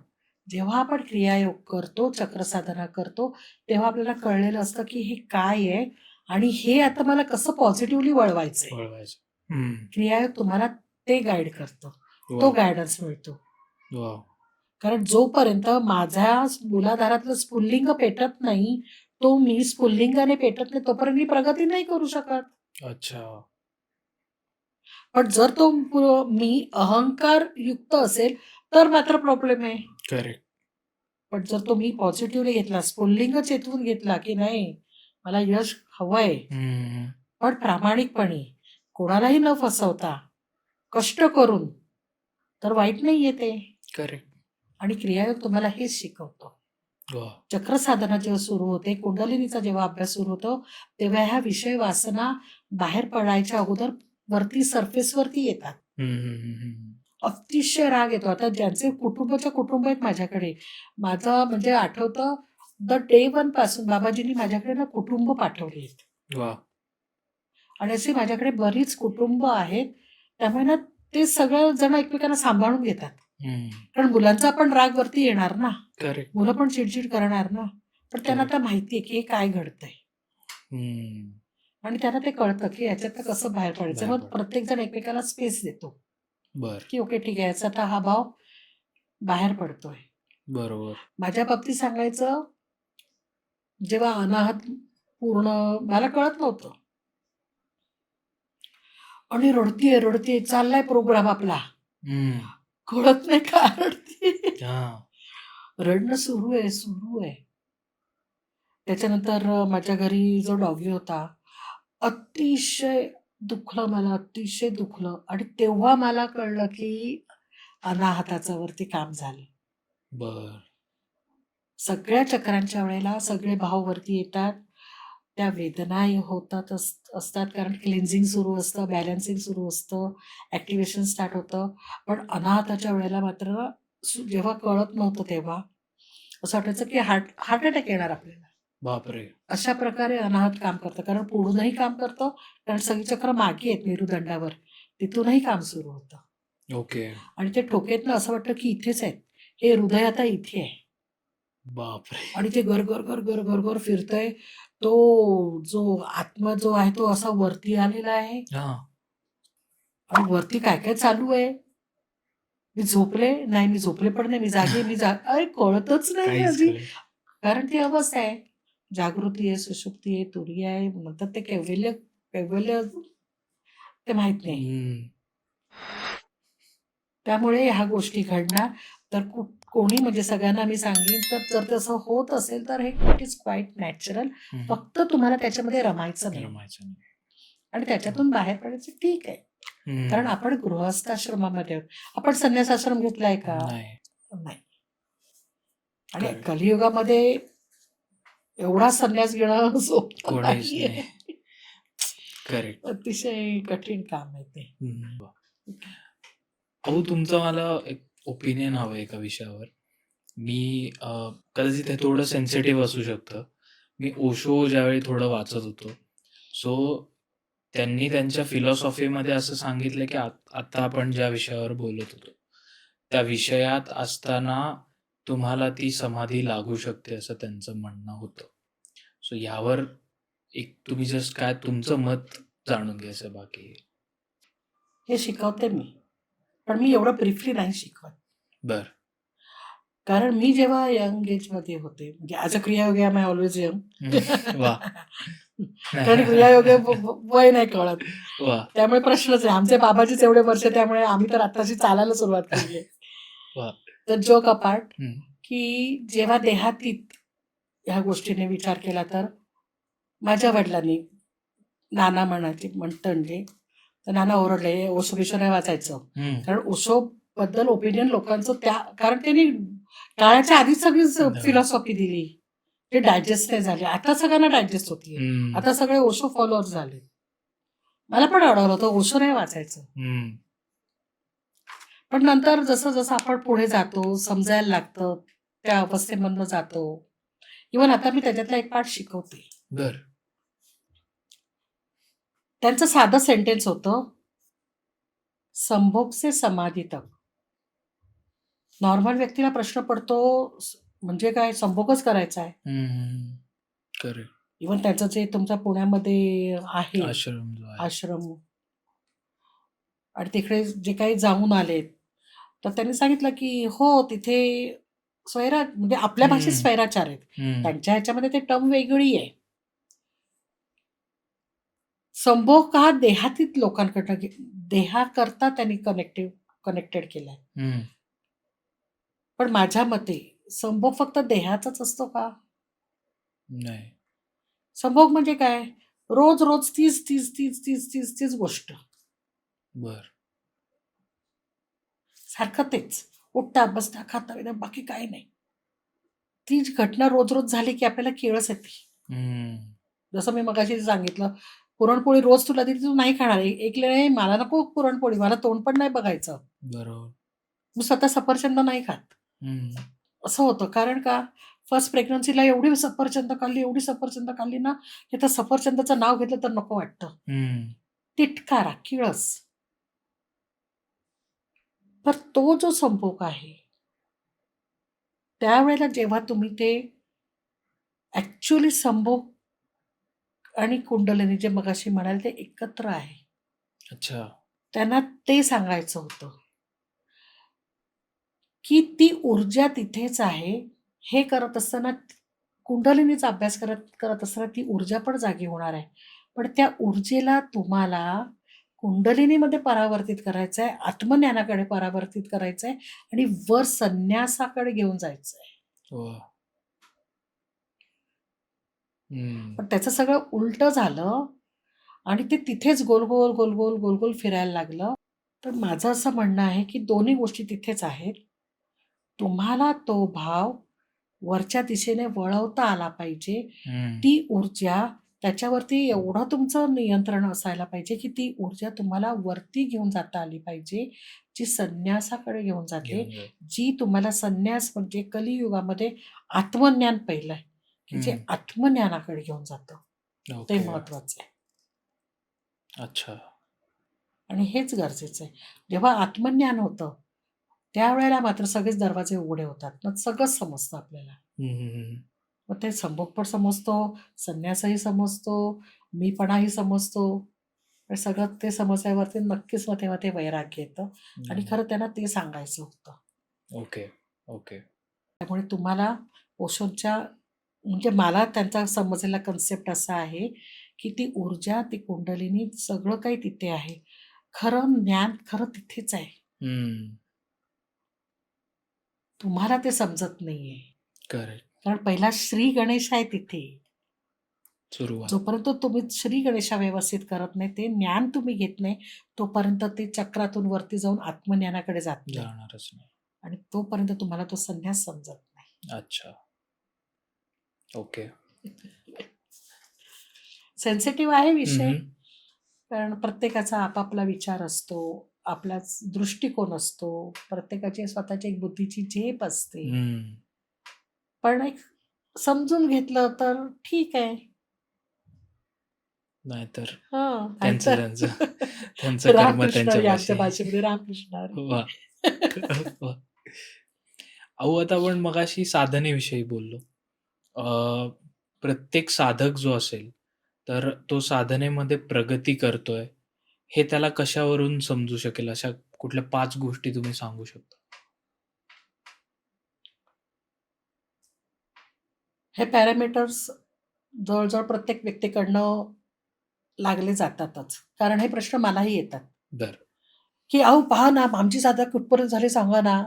जेव्हा आपण क्रियायोग करतो, चक्रसाधना करतो, तेव्हा आपल्याला कळलेलं असतं की हे काय आहे आणि हे आता मला कसं पॉझिटिव्हली वळवायचंय. क्रियायोग तुम्हाला ते गाईड करतो. तो गायडन्स मिळतो. कारण जोपर्यंत माझ्या मूलाधारातलं स्फुल्लिंग पेटत नाही, तो मी स्फुल्लिंगाने पेटत नाही, तोपर्यंत मी प्रगती नाही करू शकत. अच्छा. पण जर तो मी अहंकार युक्त असेल तर मात्र प्रॉब्लेम आहे. करेक्ट. पण जर तो मी पॉझिटिव्हली घेतला, स्फुल्लिंग चेतवून घेतला की नाही मला यश हवंय, पण प्रामाणिकपणे, कोणालाही न फसवता, कष्ट करून, तर वाईट नाही येते. करेक्ट. आणि क्रियायोग तुम्हाला हेच शिकवतो. चक्र साधना जेव्हा सुरू होते, कुंडलिनीचा जेव्हा अभ्यास सुरू होतो, तेव्हा ह्या विषय वासना बाहेर पडायच्या अगोदर वरती सरफेसवरती येतात. अतिशय राग येतो. आता ज्यांचे कुटुंबाच्या कुटुंब आहेत माझ्याकडे, माझं म्हणजे आठवतं द डे 1 पासून बाबाजींनी माझ्याकडे ना कुटुंब पाठवली आहेत. आणि अशी माझ्याकडे बरीच कुटुंब आहेत. त्यामुळे ना ते सगळं जण एकमेकांना सांभाळून घेतात. कारण मुलांचा पण राग वरती येणार ना. करेक्ट. मुलं पण चिडचिड करणार ना. पण त्यांना आता माहितीये की हे काय घडतंय. आणि त्यांना ते कळतं की याच्यात कसं बाहेर पडायचं. मग प्रत्येक जण एकमेकाला स्पेस देतो. की ओके ठीक आहे, याचा आता हा भाव बाहेर पडतोय. बरोबर. माझ्या बाबतीत सांगायचं, जेव्हा अनाहत पूर्ण मला कळत नव्हतं. आणि रडतीये, चाललाय प्रोग्राम आपला. कळत नाही का रडतीये. रडणं सुरू आहे. त्याच्यानंतर माझ्या घरी जो डॉगी होता, अतिशय दुखलं आणि तेव्हा मला कळलं की अनाहताचं वरती काम झालं. बर सगळ्या चक्रांच्या वेळेला सगळे भाव वरती येतात. त्या वेदना होतात असतात, कारण क्लिन्झिंग सुरू असतं, बॅलन्सिंग सुरू असतं, ॲक्टिव्हेशन स्टार्ट होतं. पण अनाहताच्या वेळेला मात्र जेव्हा कळत नव्हतं तेव्हा असं वाटायचं की हार्ट अटॅक येणार आपल्याला. बापरे. अशा प्रकारे अनाहत काम करतं. कारण पुढूनही काम करतं, कारण सगळी चक्र मागे आहेत मेरुदंडावर. तिथूनही काम सुरू होतं. ओके. आणि ते ठोकेतनं असं वाटतं की इथेच आहेत. हे हृदय आता इथे आहे. बापरे. आणि ते गर फिरतंय. तो जो आत्मा जो आहे तो असा वरती आलेला आहे. आणि वरती काय चालू आहे. मी झोपले पण नाही, मी जागे, अरे कळतच नाही आधी. कारण ती अवस्था आहे. जागृती आहे, सुषुप्ती आहे, तुरीय आहे, म्हणतात ते कैवल्य कैवल्य ते माहित नाही. हम्म. त्यामुळे ह्या गोष्टी घडणार. तर कोणी म्हणजे सगळ्यांना मी सांगेन, तर जर तसं होत असेल तर हे इट इज क्वाईट नॅचरल. हम्म. फक्त तुम्हाला त्याच्यामध्ये रमायचं नाही रमायचं नाही. आणि त्याच्यातून बाहेर पडायचं ठीक आहे. हम्म. कारण आपण गृहस्थाश्रमामध्ये आहोत. आपण संन्यासाश्रम घेतलाय का? नाही. नाही. आणि Correct. कलियुगामध्ये एवढा संन्यास घेणं सोपं कोणीच नाहीये. नाही. करेक्ट. अतिशय कठीण काम आहे ते. अहो, तुमचं मला एक ओपिनियन हवं एका विषयावर. मी कदाचित हे थोडं सेन्सिटिव्ह असू शकतं. मी ओशो ज्यावेळी थोडं वाचत होतो, सो त्यांनी त्यांच्या फिलॉसॉफीमध्ये असं सांगितलं की आता आपण ज्या विषयावर बोलत होतो, त्या विषयात असताना तुम्हाला ती समाधी लागू शकते असं त्यांचं म्हणणं होतं. सो यावर एक तुम्ही जस्ट काय तुमचं मत जाणून घ्यायचं बाकी. हे शिकवते मी. पण मी एवढं ब्रीफली नाही शिकवत. बर. कारण मी जेव्हा यंग एजमध्ये होते, म्हणजे ॲज अ क्रियायोगी आय एम ऑलवेज यंग. वा. कारण क्रियायोगी वय नाही कळत. वा. त्यामुळे प्रश्नच आहे. आमचे बाबाजीच एवढे वर्ष, त्यामुळे आम्ही तर आत्ताशी चालायला सुरुवात केली आहे. वा. तर जोक अपार्ट, हम्म. की जेव्हा देहातीत ह्या गोष्टीने विचार केला, तर माझ्या वडिलांनी नाना म्हणतंडले, तर नाना ओरडले, ओशो बिशो नाही वाचायचं. हम्म. कारण ओशो बद्दल ओपिनियन लोकांचं कारण त्यांनी काळाच्या आधीच सगळीच फिलॉसॉफी दिली, ते डायजेस्ट नाही झाली. आता सगळ्यांना डायजेस्ट होतीये. हम्म. आता सगळे ओशो फॉलोअर झाले. मला पण अडवलं होतं, ओशो नाही वाचायचं. हम्म. पण नंतर जसं जसं आपण पुढे जातो, समजायला लागतं, त्या अवस्थेमधनं जातो. इव्हन आता मी त्याच्यातला एक पाठ शिकवते. बर. त्यांचं साधं सेंटेन्स होतं, संभोग से समाधी तक. नॉर्मल व्यक्तीला प्रश्न पडतो, म्हणजे काय, संभोगच करायचा आहे. हम्म. करेक्ट. इव्हन त्याचं जे तुमच्या पुण्यामध्ये आहे आश्रम जो आहे. आश्रम, आणि तिकडे जे काही जाऊन आलेत, तर त्यांनी सांगितलं की हो, तिथे म्हणजे आपल्या भाषेत हम्म. स्वैराचार आहेत. हम्म. त्यांच्या ह्याच्यामध्ये ते टर्म वेगळी आहे. संभोग हा देहातीत लोकांकडनं देहाकरता त्यांनी कनेक्टेड केलाय. हम्म. पण माझ्या मते संभोग फक्त देहाचाच असतो का? नाही. संभोग म्हणजे काय? रोज रोज तीच तीच तीच तीच तीच तीच गोष्ट, बर. सारखं तेच, उठता बसता खाता पिता, बाकी काही नाही. ती घटना रोज रोज झाली की आपल्याला किळस येते. हम्म. जसं मी मगाशी सांगितलं, पुरणपोळी रोज तुला दिली तू नाही खाणार. एक नाही, मला नको पुरणपोळी, मला तोंड पण नाही बघायचं. बरोबर. मी स्वतः सफरचंद नाही खात. हम्म. असं होतं. कारण का, फर्स्ट प्रेग्नन्सीला एवढी सफरचंद खाल्ली ना, की त्या सफरचंदाचं नाव घेतलं तर नको वाटतं. हम्म. तिटकारा, किळस. तर तो जो संभोग आहे, त्यावेळेला जेव्हा तुम्ही ते ऍक्च्युअली संभोग आणि कुंडलिनी जे मगाशी म्हणाले ते एकत्र आहे, अच्छा. त्यांना ते सांगायचं होतं की ती ऊर्जा तिथेच आहे. हे करत असताना, कुंडलिनीचा अभ्यास करत असताना ती ऊर्जा पण जागी होणार आहे. पण त्या ऊर्जेला तुम्हाला कुंडलिनीमध्ये परावर्तित करायचं आहे, आत्मज्ञानाकडे परावर्तित करायचं आहे आणि वर संन्यासाकडे घेऊन जायचं आहे. वा. हम्म. पण त्याचं सगळं उलटं झालं आणि ते तिथेच गोल-गोल, गोल-गोल, गोल-गोल फिरायला लागलं. तर माझं असं म्हणणं आहे की दोन्ही गोष्टी तिथेच आहेत. तुम्हाला तो भाव वरच्या दिशेने वळवता आला पाहिजे. हम्म. ती ऊर्जा, त्याच्यावरती एवढं तुमचं नियंत्रण असायला पाहिजे की ती ऊर्जा तुम्हाला वरती घेऊन जाता आली पाहिजे, जी संन्यासाकडे घेऊन जाते. घेऊन जाईल. जी तुम्हाला संन्यास म्हणजे कलियुगामध्ये आत्मज्ञान पहिलं आहे, की जे हम्म. आत्मज्ञानाकडे घेऊन जातं. ते ओके. महत्वाचं आहे. अच्छा. आणि हेच गरजेचं आहे. जेव्हा आत्मज्ञान होतं, त्यावेळेला मात्र सगळेच दरवाजे उघडे होतात. मग सगळंच समजतं आपल्याला. हम्म. मग ते संभोग पण समजतो, संन्यासही समजतो, मीपणाही समजतो. पण सगळं ते समजल्यावरती नक्कीच मग तेव्हा ते वैराग्य येतं आणि खरं त्यांना ते सांगायचं होतं. ओके. ओके. त्यामुळे तुम्हाला ओशोंच्या म्हणजे मला त्यांचा समजलेला कन्सेप्ट असा आहे, की ती ऊर्जा, ती कुंडलिनी सगळं काही तिथे आहे. खरं ज्ञान खरं तिथेच आहे. हं. तुम्हाला ते समजत नाहीये. करेक्ट. कारण पहिला श्री गणेश आहे तिथे. सुरुवात. जोपर्यंत तुम्ही श्री गणेशा व्यवस्थित करत नाही, ते ज्ञान तुम्ही घेत नाही, तोपर्यंत ते चक्रातून वरती जाऊन आत्मज्ञानाकडे जात नाही. जाणारच नाही. आणि तोपर्यंत तुम्हाला तो संन्यास समजत नाही. अच्छा. ओके. सेन्सिटिव्ह आहे विषय. हं, कारण प्रत्येकाचा आपापला विचार असतो, आपला दृष्टिकोन असतो, प्रत्येकाची स्वतःची एक बुद्धीची झेप असते. पण एक समजून घेतलं तर ठीक आहे. नाहीतर हां, त्यांचं नाहीतर त्यांचं कर्म रामकृष्ण हरी आमच्या त्यांच्यापाशी. भाषेमध्ये रामकृष्ण हरी. वाह! वाह! अहो, आता आपण मगाशी साधनेविषयी बोललो. अ, प्रत्येक साधक जो असेल, तर तो साधनेमध्ये प्रगती करतोय, हे त्याला कशावरून समजू शकेल? अशा कुठल्या 5 गोष्टी तुम्ही सांगू शकता? हे पॅरामीटर्स जवळ-जवळ प्रत्येक व्यक्तीकडनं लागले जातातच. कारण हे प्रश्न मलाही येतात, बरं. की "अहो पहा ना, आमची साधक कुठपर्यंत झाली सांगा ना."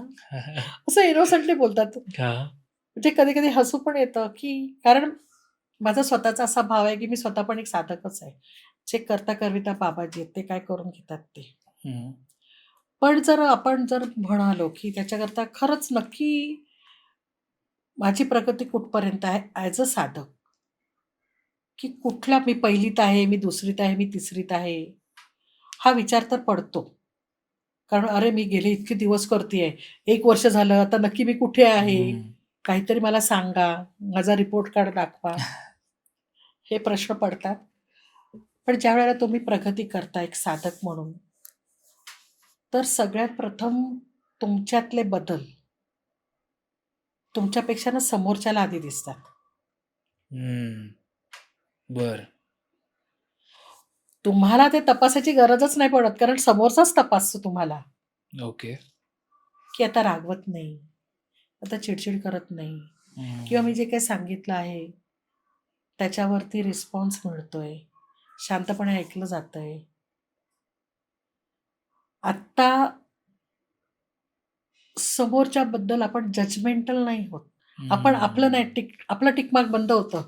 असं इनोसंटली बोलतात. हां. म्हणजे कधी-कधी हसू पण येतं, की कारण माझा स्वतःचा असा भाव आहे, की मी स्वतः पण एक साधकच आहे. जे करता करविता बाबाजी आहेत, ते काय करून घेतात ते. हं. पण जर आपण जर म्हणालो, की त्याच्याकरता खरंच नक्की माझी प्रगती कुठपर्यंत आहे ॲज अ साधक, की कुठल्या मी पहिलीत आहे, मी दुसरीत आहे, मी तिसरीत आहे, हा विचार तर पडतो. कारण अरे, मी गेले इतके दिवस करतीये. 1 वर्ष झालं, आता नक्की मी कुठे आहे? हं. काहीतरी मला सांगा. माझा रिपोर्ट कार्ड दाखवा. हे प्रश्न पडतात. पण ज्यावेळेला तुम्ही प्रगती करता एक साधक म्हणून, तर सगळ्यात प्रथम तुमच्यातले बदल तुमच्यापेक्षा ना समोरच्याला आधी दिसतात. हं. बरं. तुम्हाला ते तपासायची गरजच नाही पडत, कारण समोरचाच तपासतो तुम्हाला, ओके. की आता रागवत नाही, आता चिडचिड करत नाही किंवा मी हं. जे काही सांगितलं आहे, त्याच्यावरती रिस्पॉन्स मिळतोय, शांतपणे ऐकलं जातंय. आत्ता समोरच्याबद्दल आपण जजमेंटल नाही होत. आपण आपलं नाही आपलं टिक मार्क बंद होतं.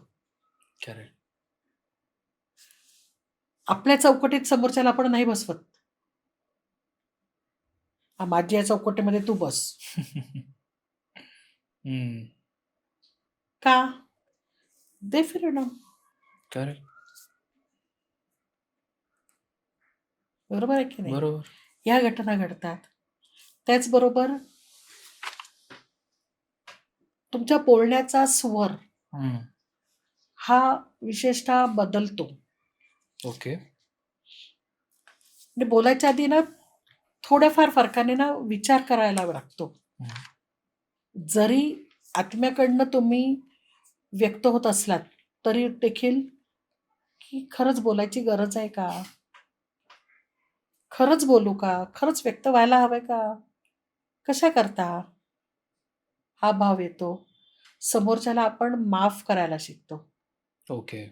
करेक्ट. आपल्या चौकटीत समोरच्याला आपण नाही बसवत. माझ्या या चौकटीमध्ये तू बस. हं. का? दे फ्रीडम. करेक्ट. बरोबर आहे की नाही? बरोबर. ह्या घटना घडतात. त्याचबरोबर तुमच्या बोलण्याचा स्वर हं. हा विशेषतः बदलतो. ओके. म्हणजे बोलायच्या आधी ना थोड्याफार फरकाने ना विचार करायला लागतो. हं. जरी आत्म्याकडनं तुम्ही व्यक्त होत असलात, तरी देखील की खरंच बोलायची गरज आहे का? खरंच बोलू का? खरंच व्यक्त व्हायला हवंय का? कशाकरता? हा भाव येतो. समोरच्याला आपण माफ करायला शिकतो. ओके.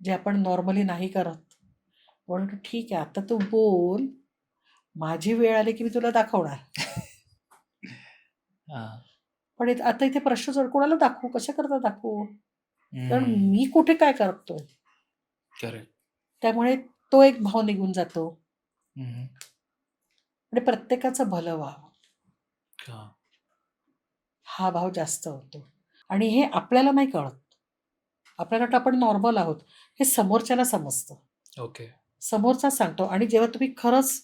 जे आपण नॉर्मली नाही करत. म्हणून ठीक आहे, आता तू बोल. माझी वेळ आली की मी तुला दाखवणार. हां. पण आता इथे प्रश्न जड कोणाला दाखवू? कशाकरता दाखवू? कारण हं. मी कुठे काय करतोय? करेक्ट. त्यामुळे तो एक भाव निघून जातो हं. आणि प्रत्येकाचं भलं व्हावं, हां. हा भाव जास्त होतो. आणि हे आपल्याला नाही कळत. आपल्याला वाटतं आपण नॉर्मल आहोत. हे समोरच्याला समजतं. ओके. समोरचाच सांगतो आणि जेव्हा तुम्ही खरंच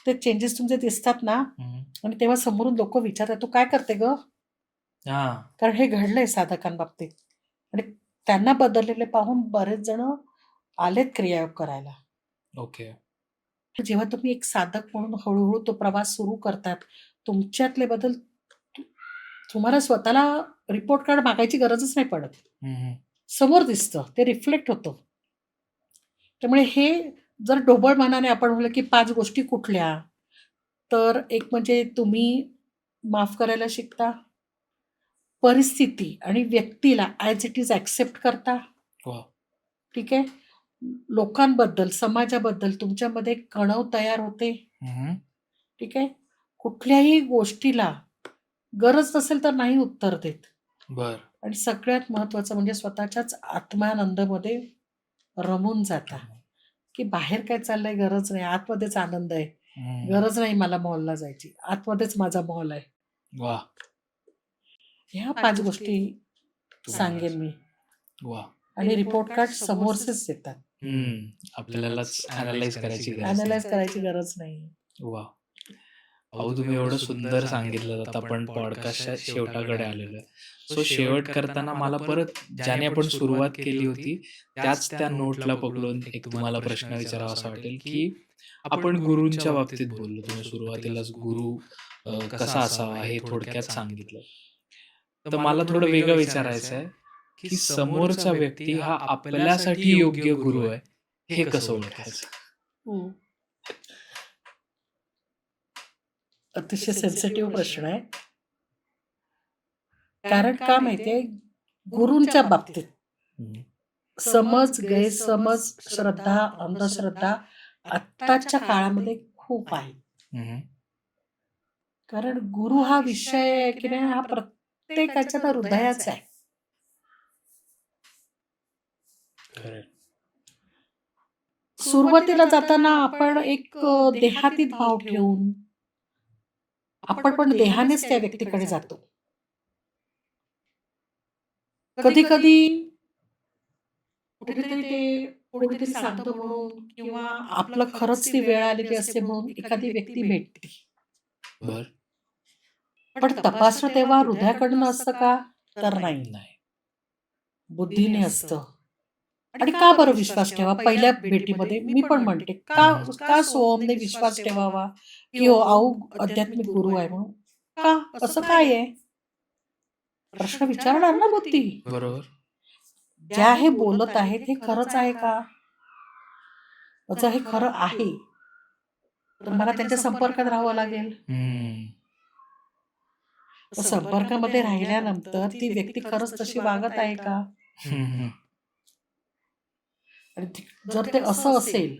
ते चेंजेस तुमचे दिसतात ना हं. आणि तेव्हा समोरून लोकं विचारतात, "तू काय करते गं?" हां. कारण हे घडलंय साधकांबाबतीत आणि त्यांना बदललेले पाहून बरेच जण आलेत क्रियायोग करायला. ओके. जेव्हा तुम्ही एक साधक म्हणून हळू तो प्रवास सुरू करतात, तुमच्यातले बदल तु तुम्हाला स्वतःला रिपोर्ट कार्ड मागायची गरजच नाही पडत. हं. समोर दिसतं, ते रिफ्लेक्ट होतं. त्यामुळे हे जर ढोबळ मनाने आपण म्हटलं, की 5 गोष्टी कुठल्या? तर एक म्हणजे तुम्ही माफ करायला शिकता. परिस्थिती आणि व्यक्तीला ॲज इट इज ॲक्सेप्ट करता. वा. ठीक आहे. लोकांबद्दल, समाजाबद्दल तुमच्यामध्ये कणव तयार होते. हम्म. ठीक आहे. कुठल्याही गोष्टीला गरज नसेल तर नाही उत्तर देत. बर. आणि सगळ्यात महत्त्वाचं म्हणजे स्वतःच्याच आत्मानंदामध्ये रमून जाता, की बाहेर काय चाललंय गरज नाही. आतमध्येच आनंद आहे. गरज नाही मला मॉलला जायची. आतमध्येच माझा मॉल आहे. वा. ह्या 5 गोष्टी सांगेन मी. वा. आणि रिपोर्ट कार्ड समोरचेच देतात. आपल्यालाच अनालाइज करायची गरज नाही. अॅनलाईज करायची गरज नाही. वा. अहो, तुम्ही एवढं सुंदर सांगितलं. आता आपण पॉडकास्टच्या शेवटाकडे आलेलो आहे. सो शेवट करताना मला परत ज्याने आपण सुरुवात केली होती त्याच त्या नोटला पकडून एक तुम्हाला प्रश्न विचारावा असा वाटेल, की आपण गुरूंच्या बाबतीत बोललो. तुम्ही सुरुवातीलाच गुरु कसा असावा हे थोडक्यात सांगितलं. तर मला थोडं वेगळं विचारायचं आहे, की समोरचा व्यक्ती हा आपल्यासाठी योग्य गुरु आहे हे कसं ओळखायचं? हो. अतिशय सेन्सिटिव्ह प्रश्न आहे. कारण का माहितीये, गुरूंच्या बाबतीत समज, गैरसमज, श्रद्धा, अंधश्रद्धा आत्ताच्या काळामध्ये खूप आहे. हम्म. कारण गुरु हा विषय आहे की नाही, हा प्रत्येकाच्या ना हृदयाचा आहे. खरंय. सुरुवातीला जाताना आपण एक देहातीत भाव ठेवून आपण पण देहानेच त्या व्यक्तीकडे जातो. कधी कधी कुठेतरी ते कोणीतरी सांगतो म्हणून किंवा आपलं खरंच ती वेळ आलेली असते म्हणून एखादी व्यक्ती भेटते. बर. पण तपासणं तेव्हा हृदयाकडनं असतं का? तर नाही, नाही. बुद्धीने असतं. आणि का बरं विश्वास ठेवा? पहिल्या भेटीमध्ये मी पण म्हणते, का का सोहमने विश्वास ठेवावा की हो आध्यात्मिक गुरु आहे म्हणून? का? असं काय आहे? प्रश्न विचारणार ना बुद्धी. बरोबर. ज्या हे बोलत आहेत हे खरंच आहे का? जर हे खरं आहे तर मला त्यांच्या संपर्कात राहावं लागेल. तर संपर्कामध्ये राहिल्यानंतर ती व्यक्ती खरंच तशी वागत आहे का? आणि जर ते असं असेल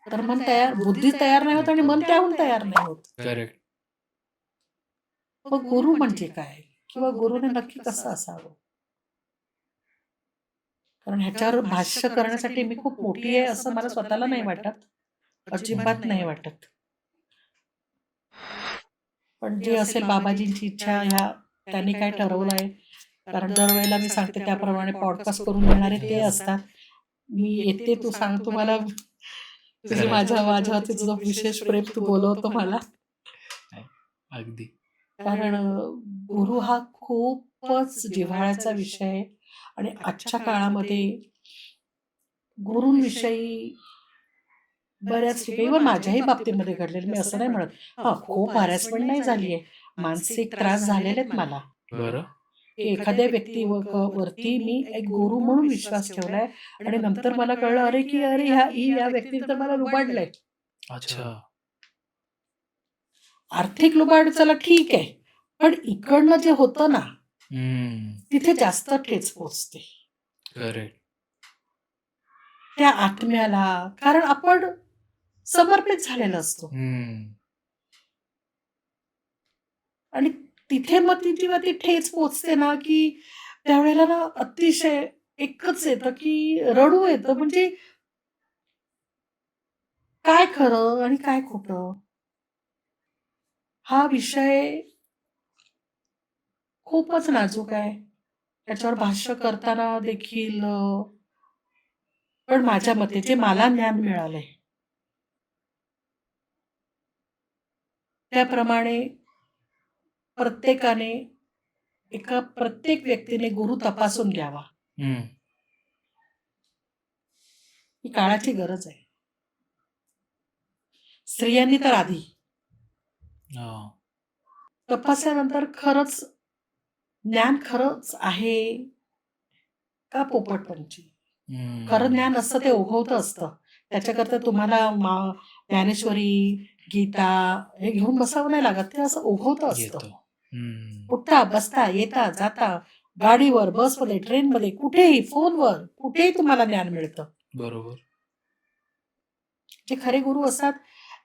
तर मन तयार, बुद्धी तयार नाही होत आणि मन त्याहून तयार नाही होत. करेक्ट. मग गुरु म्हणजे काय किंवा गुरुने नक्की कसं असावं? कारण ह्याच्यावर भाष्य करण्यासाठी मी खूप मोठी आहे असं मला स्वतःला नाही वाटत. अजिबात नाही वाटत. पण जे असेल बाबाजींची इच्छा, ह्या त्यांनी काय ठरवलं आहे. कारण दरवेळेला मी सांगते त्याप्रमाणे पॉडकास्ट करून देणारे ते असतात. मी येते, तू सांग, तुम्हाला तुझी माझ्यावरती तुझं विशेष प्रेम तू बोलवतो मला. अगदी. कारण गुरु हा खूपच जिव्हाळ्याचा विषय आहे आणि आजच्या काळामध्ये गुरूंविषयी बऱ्याच ठिकाणी इव्हन माझ्याही बाबतीमध्ये घडलेलं, मी असं नाही म्हणत. हा, खूप हॅरॅसमेंट नाही झाली आहे, मानसिक त्रास झालेले आहेत मला. बरं. की एखाद्या वरती मी एक गुरु म्हणून विश्वास ठेवलाय आणि नंतर मला कळलं अरे की अरे या व्यक्तीने तर मला लुबाडलंय. अच्छा. आर्थिक लुबाड चला ठीक आहे, पण इकडनं जे होतं ना तिथे जास्त ठेच पोचते करेक्ट. त्या आत्म्याला. कारण आपण समर्पित झालेलो असतो आणि तिथे मग ती जेव्हा ती ठेच पोचते ना, की त्यावेळेला ना अतिशय एकच येतं की रडू येतं. म्हणजे काय खरं आणि काय खोटं, हा विषय खूपच नाजूक आहे. त्याच्यावर भाष्य करताना देखील पण माझ्या मते जे मला ज्ञान मिळालंय त्याप्रमाणे प्रत्येकाने प्रत्येक व्यक्तीने गुरु तपासून घ्यावा. ही काळाची गरज आहे. स्त्रियांनी तर आधी तपासल्यानंतर खरंच ज्ञान खरंच आहे का पोपटपंची. खरं ज्ञान असतं ते ओघवतं असतं. त्याच्याकरता तुम्हाला ज्ञानेश्वरी, गीता हे घेऊन बसावं नाही लागत. ते असं ओघवतं असतं. उठता बसता येता जाता गाडीवर बसमध्ये ट्रेनमध्ये कुठेही फोनवर कुठेही तुम्हाला ज्ञान मिळतं. बरोबर. जे खरे गुरु असतात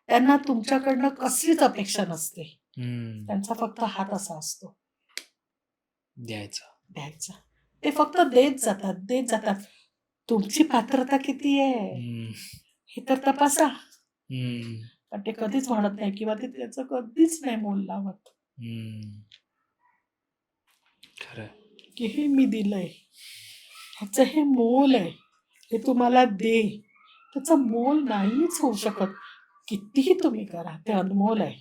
त्यांना तुमच्याकडनं कसलीच अपेक्षा नसते. हम्म. त्यांचा फक्त हात असा असतो द्यायचा. द्यायचा. ते फक्त देत जातात. तुमची पात्रता किती आहे हे तर तपासा. पण ते कधीच म्हणत नाही किंवा ते त्याचं कधीच नाही मोल लावत खरंय. की हे मी दिलंय, ह्याचं हे मोल आहे, हे तुम्हाला दे. त्याचं मोल नाहीच होऊ शकत. कितीही तुम्ही करा ते अनमोल आहे.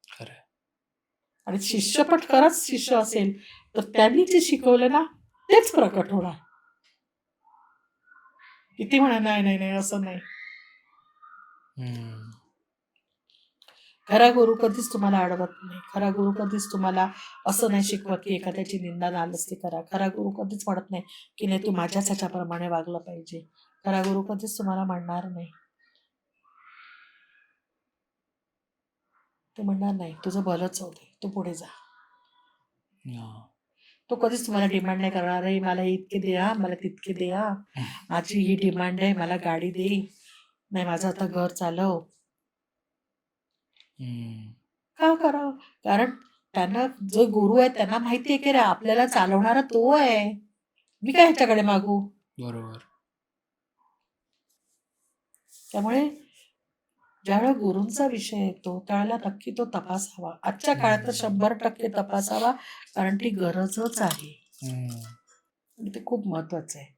खरंय. आणि शिष्य पण खरंच शिष्य असेल तर त्यांनी जे शिकवलं ना तेच प्रकट होणार. किती म्हणा नाही नाही नाही असं नाही. खरा गुरु कधीच तुम्हाला अडवत नाही. खरा गुरु कधीच तुम्हाला असं नाही शिकवत की एखाद्याची निंदा नालस्ती करा. खरा गुरु कधीच म्हणत नाही की नाही तू माझ्याच ह्याच्याप्रमाणे वागलं पाहिजे. खरा गुरु कधीच तुम्हाला म्हणणार नाही. तो म्हणणार नाही तुझं भलंच होऊ दे, तू पुढे जा. तो कधीच तुम्हाला डिमांड नाही करणार आहे मला इतके दे हा, मला तितके दे हा, माझी ही डिमांड आहे, मला गाडी दे, नाही माझं आता घर चालव. का करावं? कारण त्यांना जो गुरु आहे त्यांना माहिती आहे की रे आपल्याला चालवणारा तो आहे. मी काय ह्याच्याकडे मागू? बरोबर. त्यामुळे ज्यावेळेला गुरूंचा विषय येतो त्यावेळेला नक्की तो तपासावा. आजच्या काळात तर 100% तपासावा कारण ती गरजच आहे. आणि ते खूप महत्वाचं आहे.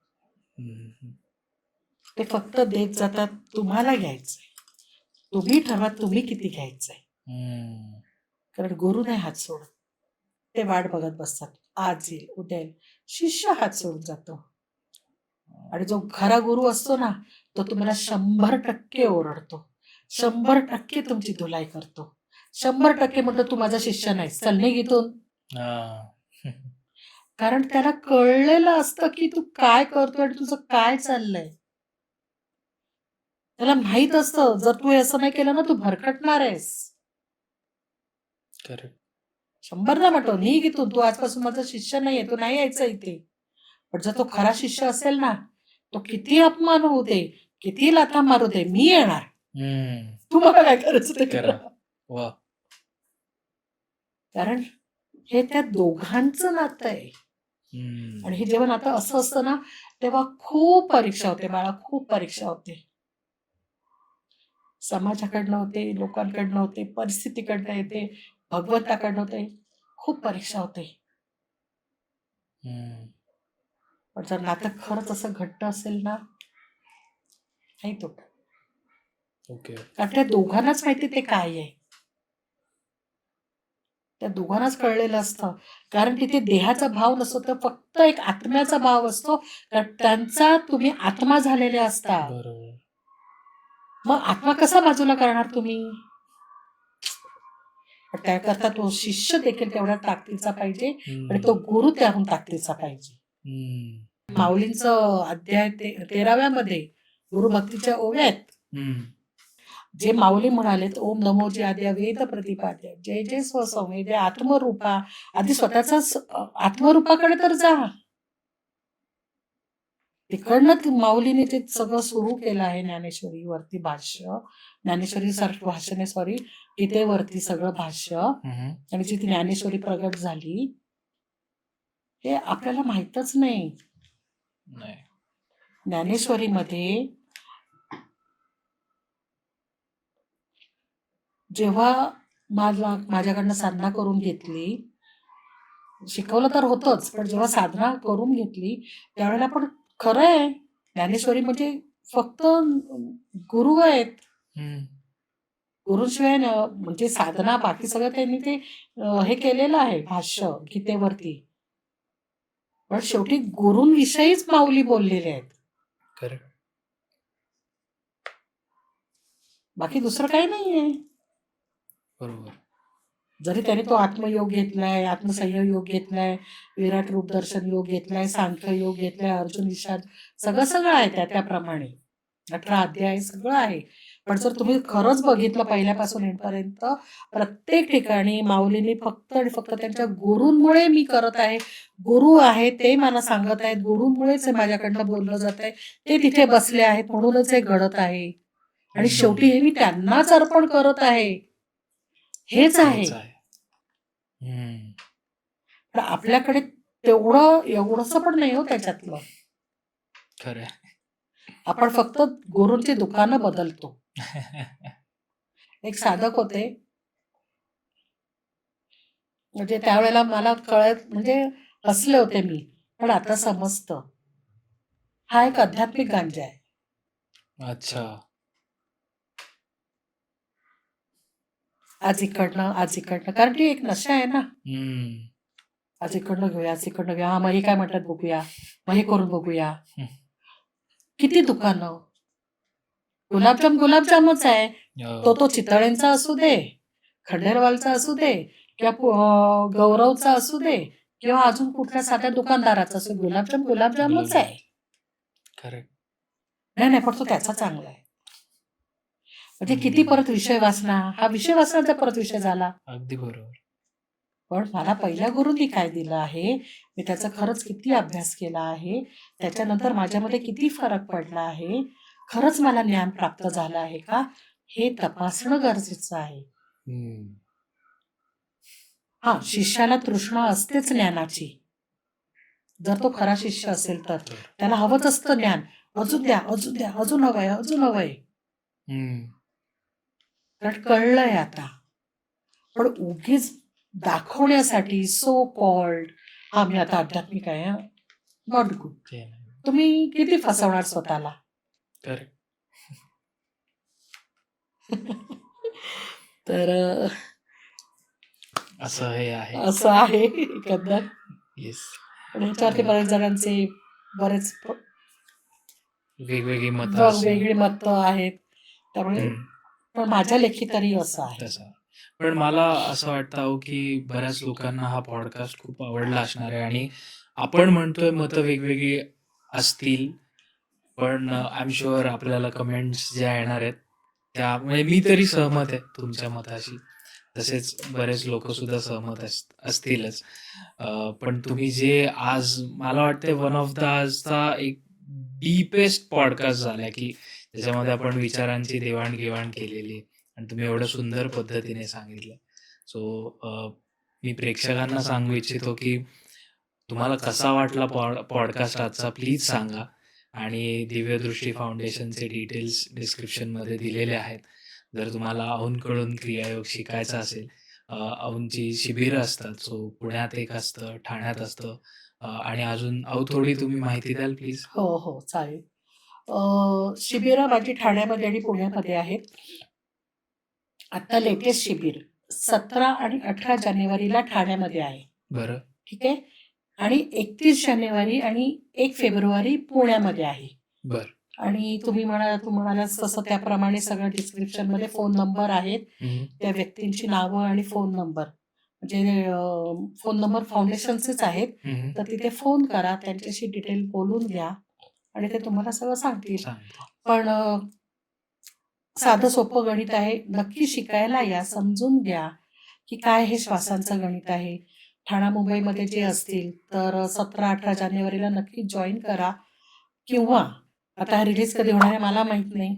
ते फक्त देत जातात, तुम्हाला घ्यायचंय. तुम्ही ठरवा तुम्ही किती घ्यायचंय. कारण गुरु नाही हात सोडत. ते वाट बघत बसतात. आज येईल उद्या येईल. शिष्य हात सोडून जातो. आणि जो खरा गुरु असतो ना तो तुम्हाला 100% ओरडतो. 100% तुमची धुलाई करतो. 100% म्हणतो तू माझा शिष्य नाही, चल निघ इथून. कारण त्याला कळलेलं असतं की तू काय करतोय आणि तुझं काय चाललंय. त्याला माहित असतं जर तू असं नाही केलं ना तू भरकटणार आहेस. 100दा म्हणतो निघ इथून, तू आजपासून माझा शिष्य नाहीये, तू नाही यायचं इथे. पण जर तो खरा शिष्य असेल ना तो किती अपमान होऊ दे, किती लाथा मारू दे, मी येणार. तुम्हाला काय करायचं ते करा. कारण हे त्या दोघांचं नातं आहे. आणि हे जेव्हा नातं असं असतं ना तेव्हा खूप परीक्षा होते बाळा, खूप परीक्षा होते. समाजाकडनं होते, लोकांकडनं होते, परिस्थितीकडनं येते, भगवंताकडनं होते, खूप परीक्षा होते. पण जर नातं खरंच असं घट्ट असेल ना नाही तो. कारण त्या दोघांनाच माहिती ते काय आहे. त्या दोघांनाच कळलेलं असतं. कारण तिथे देहाचा भाव नसतो तर फक्त एक आत्म्याचा भाव असतो. कारण त्यांचा तुम्ही आत्मा झालेले असता. मग आत्मा कसा बाजूला करणार तुम्ही? त्याकरता तो शिष्य देखील तेवढ्या ताकदीचा पाहिजे आणि तो गुरु त्याहून ताकदीचा पाहिजे. माऊलींचं अध्याय 13व्यामध्ये गुरुभक्तीच्या ओव्यात जे माऊली म्हणालेत ओम नमो जी आद्या वेद प्रतिपाद्य जय जय स्वसंवेद्य आत्मरूपा. आधी स्वतःचा आत्मरूपाकडे तर जा. तिकडनं माऊलीने ते सगळं सुरू केलं आहे. ज्ञानेश्वरीवरती भाष्य, ज्ञानेश्वरी भाषणे गीतेवरती सगळं भाष्य आणि जी ज्ञानेश्वरी प्रगट झाली हे आपल्याला माहितच नाही. ज्ञानेश्वरीमध्ये जेव्हा माझ्याकडनं साधना करून घेतली, शिकवलं तर होतच पण जेव्हा साधना करून घेतली त्यावेळेला पण खरं आहे ज्ञानेश्वरी म्हणजे फक्त गुरु आहेत. गुरुशिवाय म्हणजे साधना बाकी सगळं त्यांनी ते हे केलेलं आहे भाष्य गीतेवरती. पण शेवटी गुरूंविषयीच माऊली बोललेले आहेत. बाकी दुसरं काही नाहीये. बरोबर. जरी त्याने तो आत्मयोग घेतलाय, आत्मसंयम योग घेतलाय, विराट रूप दर्शन योग घेतलाय, सांख्य योग घेतलाय, अर्जुन विषाद सगळं आहे त्याप्रमाणे 18 अध्याय सगळं आहे. पण जर तुम्ही खरंच बघितलं पहिल्यापासून एंडपर्यंत प्रत्येक ठिकाणी माऊलींनी फक्त आणि फक्त त्यांच्या गुरूंमुळे मी करत आहे. गुरु आहे ते मला सांगत आहेत. गुरूंमुळेच हे माझ्याकडनं बोललं जात आहे. ते तिथे बसले आहेत म्हणूनच हे घडत आहे. आणि शेवटी हे मी त्यांनाच अर्पण करत आहे. हेच आहे. हेच आहे. हम्म. पण आपल्याकडे तेवढं एवढंसं पण नाही हो त्याच्यातलं. खरंय. आपण फक्त गुरूंची दुकानं बदलतो. एक साधक होते. म्हणजे त्यावेळेला मला कळत म्हणजे हसले होते मी. पण आता समजतं. हा एक आध्यात्मिक गांजा आहे. अच्छा. आज इकडनं. कारण ती एक नशा आहे ना. हम्म. आज इकडनं घेऊया, आज इकडनं घेऊया. हा मग हे काय म्हणतात बघूया. मग हे करून बघूया. किती दुकानं. गुलाबजामच आहे. तो चितळेंचा असू दे, खंडेलवालचा असू दे किंवा गौरवचा असू दे किंवा अजून कुठल्या साध्या दुकानदाराचा असू दे. गुलाबजामच आहे. खरं. नाही पण तो त्याचा चांगला आहे. म्हणजे किती परत विषय वाचना. हा विषय वाचनाचा परत विषय झाला. अगदी बरोबर. पण मला पहिल्या गुरूंनी काय दिलं आहे, मी त्याचा खरंच किती अभ्यास केला आहे, त्याच्यानंतर माझ्यामध्ये किती फरक पडला आहे, खरंच मला ज्ञान प्राप्त झालं आहे का, हे तपासणं गरजेचं आहे. हा, शिष्याला तृष्णा असतेच ज्ञानाची. जर तो खरा शिष्य असेल तर त्याला हवंच असतं ज्ञान. अजून द्या, अजून हवंय. कारण कळलंय आता. पण उगीच दाखवण्यासाठी सो कॉल्ड हा मी आता आध्यात्मिक आहे, नॉट गुड. तुम्ही किती फसवणार स्वतःला. तर असं हे आहे. असं आहे एकंदर. येस. पण ह्याच्यावरती बऱ्याच जणांचे बरेच वेगवेगळी वेगळी मतं आहेत. त्यामुळे पण माझ्या लेखी तरी असं आहे. पण मला असं वाटतं अहो, की बऱ्याच लोकांना हा पॉडकास्ट खूप आवडला असणार आहे आणि आपण म्हणतोय मतं वेगवेगळी असतील, पण आय एम शुअर आपल्याला कमेंट्स ज्या येणार आहेत त्यामुळे मी तरी सहमत आहे तुमच्या मताशी. तसेच बरेच लोक सुद्धा सहमत असतीलच. पण तुम्ही जे आज मला वाटतं वन ऑफ द आजचा एक डीपेस्ट पॉडकास्ट झाला की त्याच्यामध्ये आपण विचारांची देवाणघेवाण केलेली आणि तुम्ही एवढं सुंदर पद्धतीने सांगितलं. सो मी प्रेक्षकांना सांगू इच्छितो की तुम्हाला कसा वाटला पॉडकास्ट आजचा प्लीज सांगा. आणि दिव्यदृष्टी फाउंडेशनचे डिटेल्स डिस्क्रिप्शनमध्ये दिलेले आहेत. जर तुम्हाला औंधकडून क्रियायोग शिकायचा असेल, औंधची शिबिरं असतात. सो पुण्यात एक असतं, ठाण्यात असतं आणि अजून थोडी तुम्ही माहिती द्याल प्लीज? हो चालेल. शिबिरं माझी ठाण्यामध्ये आणि पुण्यामध्ये आहेत. आता लेटेस्ट शिबिर 17 आणि 18 जानेवारीला ठाण्यामध्ये आहे. बरं. ठीक आहे. आणि 31 जानेवारी आणि 1 फेब्रुवारी पुण्यामध्ये आहे. बरं. आणि तुम्ही म्हणालास तसं त्याप्रमाणे सगळं डिस्क्रिप्शनमध्ये फोन नंबर आहेत. त्या व्यक्तींची नावं आणि फोन नंबर म्हणजे फोन नंबर फाउंडेशनचेच आहेत. तर तिथे फोन करा, त्यांच्याशी डिटेल बोलून घ्या आणि ते तुम्हाला सगळं सांगतील. पण साधं सोपं गणित आहे. नक्की शिकायला या, समजून घ्या की काय हे श्वासांचं गणित आहे. ठाणा मुंबईमध्ये जे असतील तर 17-18 जानेवारीला नक्की जॉईन करा. किंवा आता रिलीज कधी होणार आहे मला माहित नाही.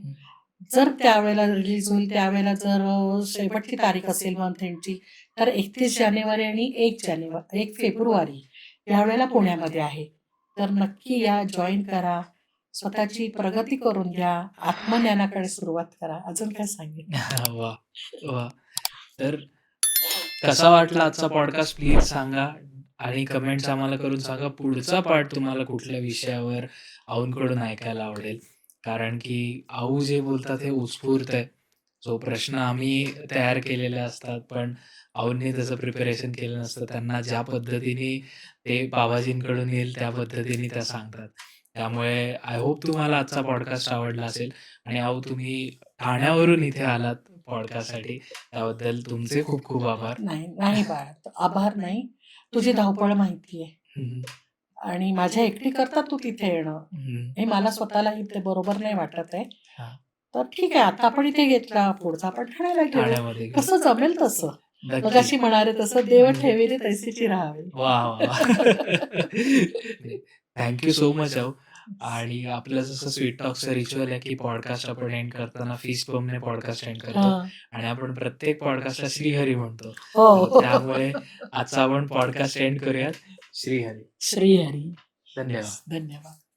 जर त्यावेळेला रिलीज होईल त्यावेळेला जर शेवटची तारीख असेल मंथ एंडची तर 31 जानेवारी आणि 1 फेब्रुवारी यावेळेला पुण्यामध्ये आहे. तर नक्की या, जॉईन करा, स्वतःची प्रगती करून घ्या, आत्मज्ञानाकडे सुरुवात करा. अजून काय सांगेन. वा वा. तर कसा वाटला आजचा पॉडकास्ट प्लीज सांगा आणि कमेंट्स आम्हाला करून सांगा. पुढचा पार्ट तुम्हाला कुठल्या विषयावर औंधकडून ऐकायला आवडेल, कारण की आऊ जे बोलतात हे उत्स्फूर्त आहे. जो प्रश्न आम्ही तयार केलेले असतात पण औंधने तसं प्रिपरेशन केलं नसतं. त्यांना ज्या पद्धतीने ते बाबाजींकडून येईल त्या पद्धतीने त्या सांगतात. त्यामुळे आय होप तुम्हाला आजचा पॉडकास्ट आवडला असेल. आणि आऊ तुम्ही ठाण्यावरून इथे आलात पॉडकास्टसाठी, त्याबद्दल तुमचे खूप खूप आभार. नाही बाळा, आभार नाही. तुझी धावपळ माहिती आहे आणि माझ्या एकटी करता तू तिथे येणं हे मला स्वतःला इथे बरोबर नाही वाटत आहे. तर ठीक आहे, आता आपण इथे घेतला, पुढचा आपण ठाण्याला घेऊ. ठाण्यामध्ये घेऊ. कसं जमेल तसं. नक्की. मगाशी म्हणाले तसं देव ठेविले तैसीची राहावे. वाह! वाह! थँक यू सो मच अहो. आणि आपलं जसं स्वीट टॉक्सचं रिच्युअल आहे, की पॉडकास्ट आपण एंड करताना फीस्ट बमने पॉडकास्ट एंड करतो. हां. आणि आपण प्रत्येक पॉडकास्टला श्रीहरी म्हणतो. हो. त्यामुळे आजचा आपण पॉडकास्ट एंड करूयात. श्रीहरी. श्रीहरी. धन्यवाद. धन्यवाद.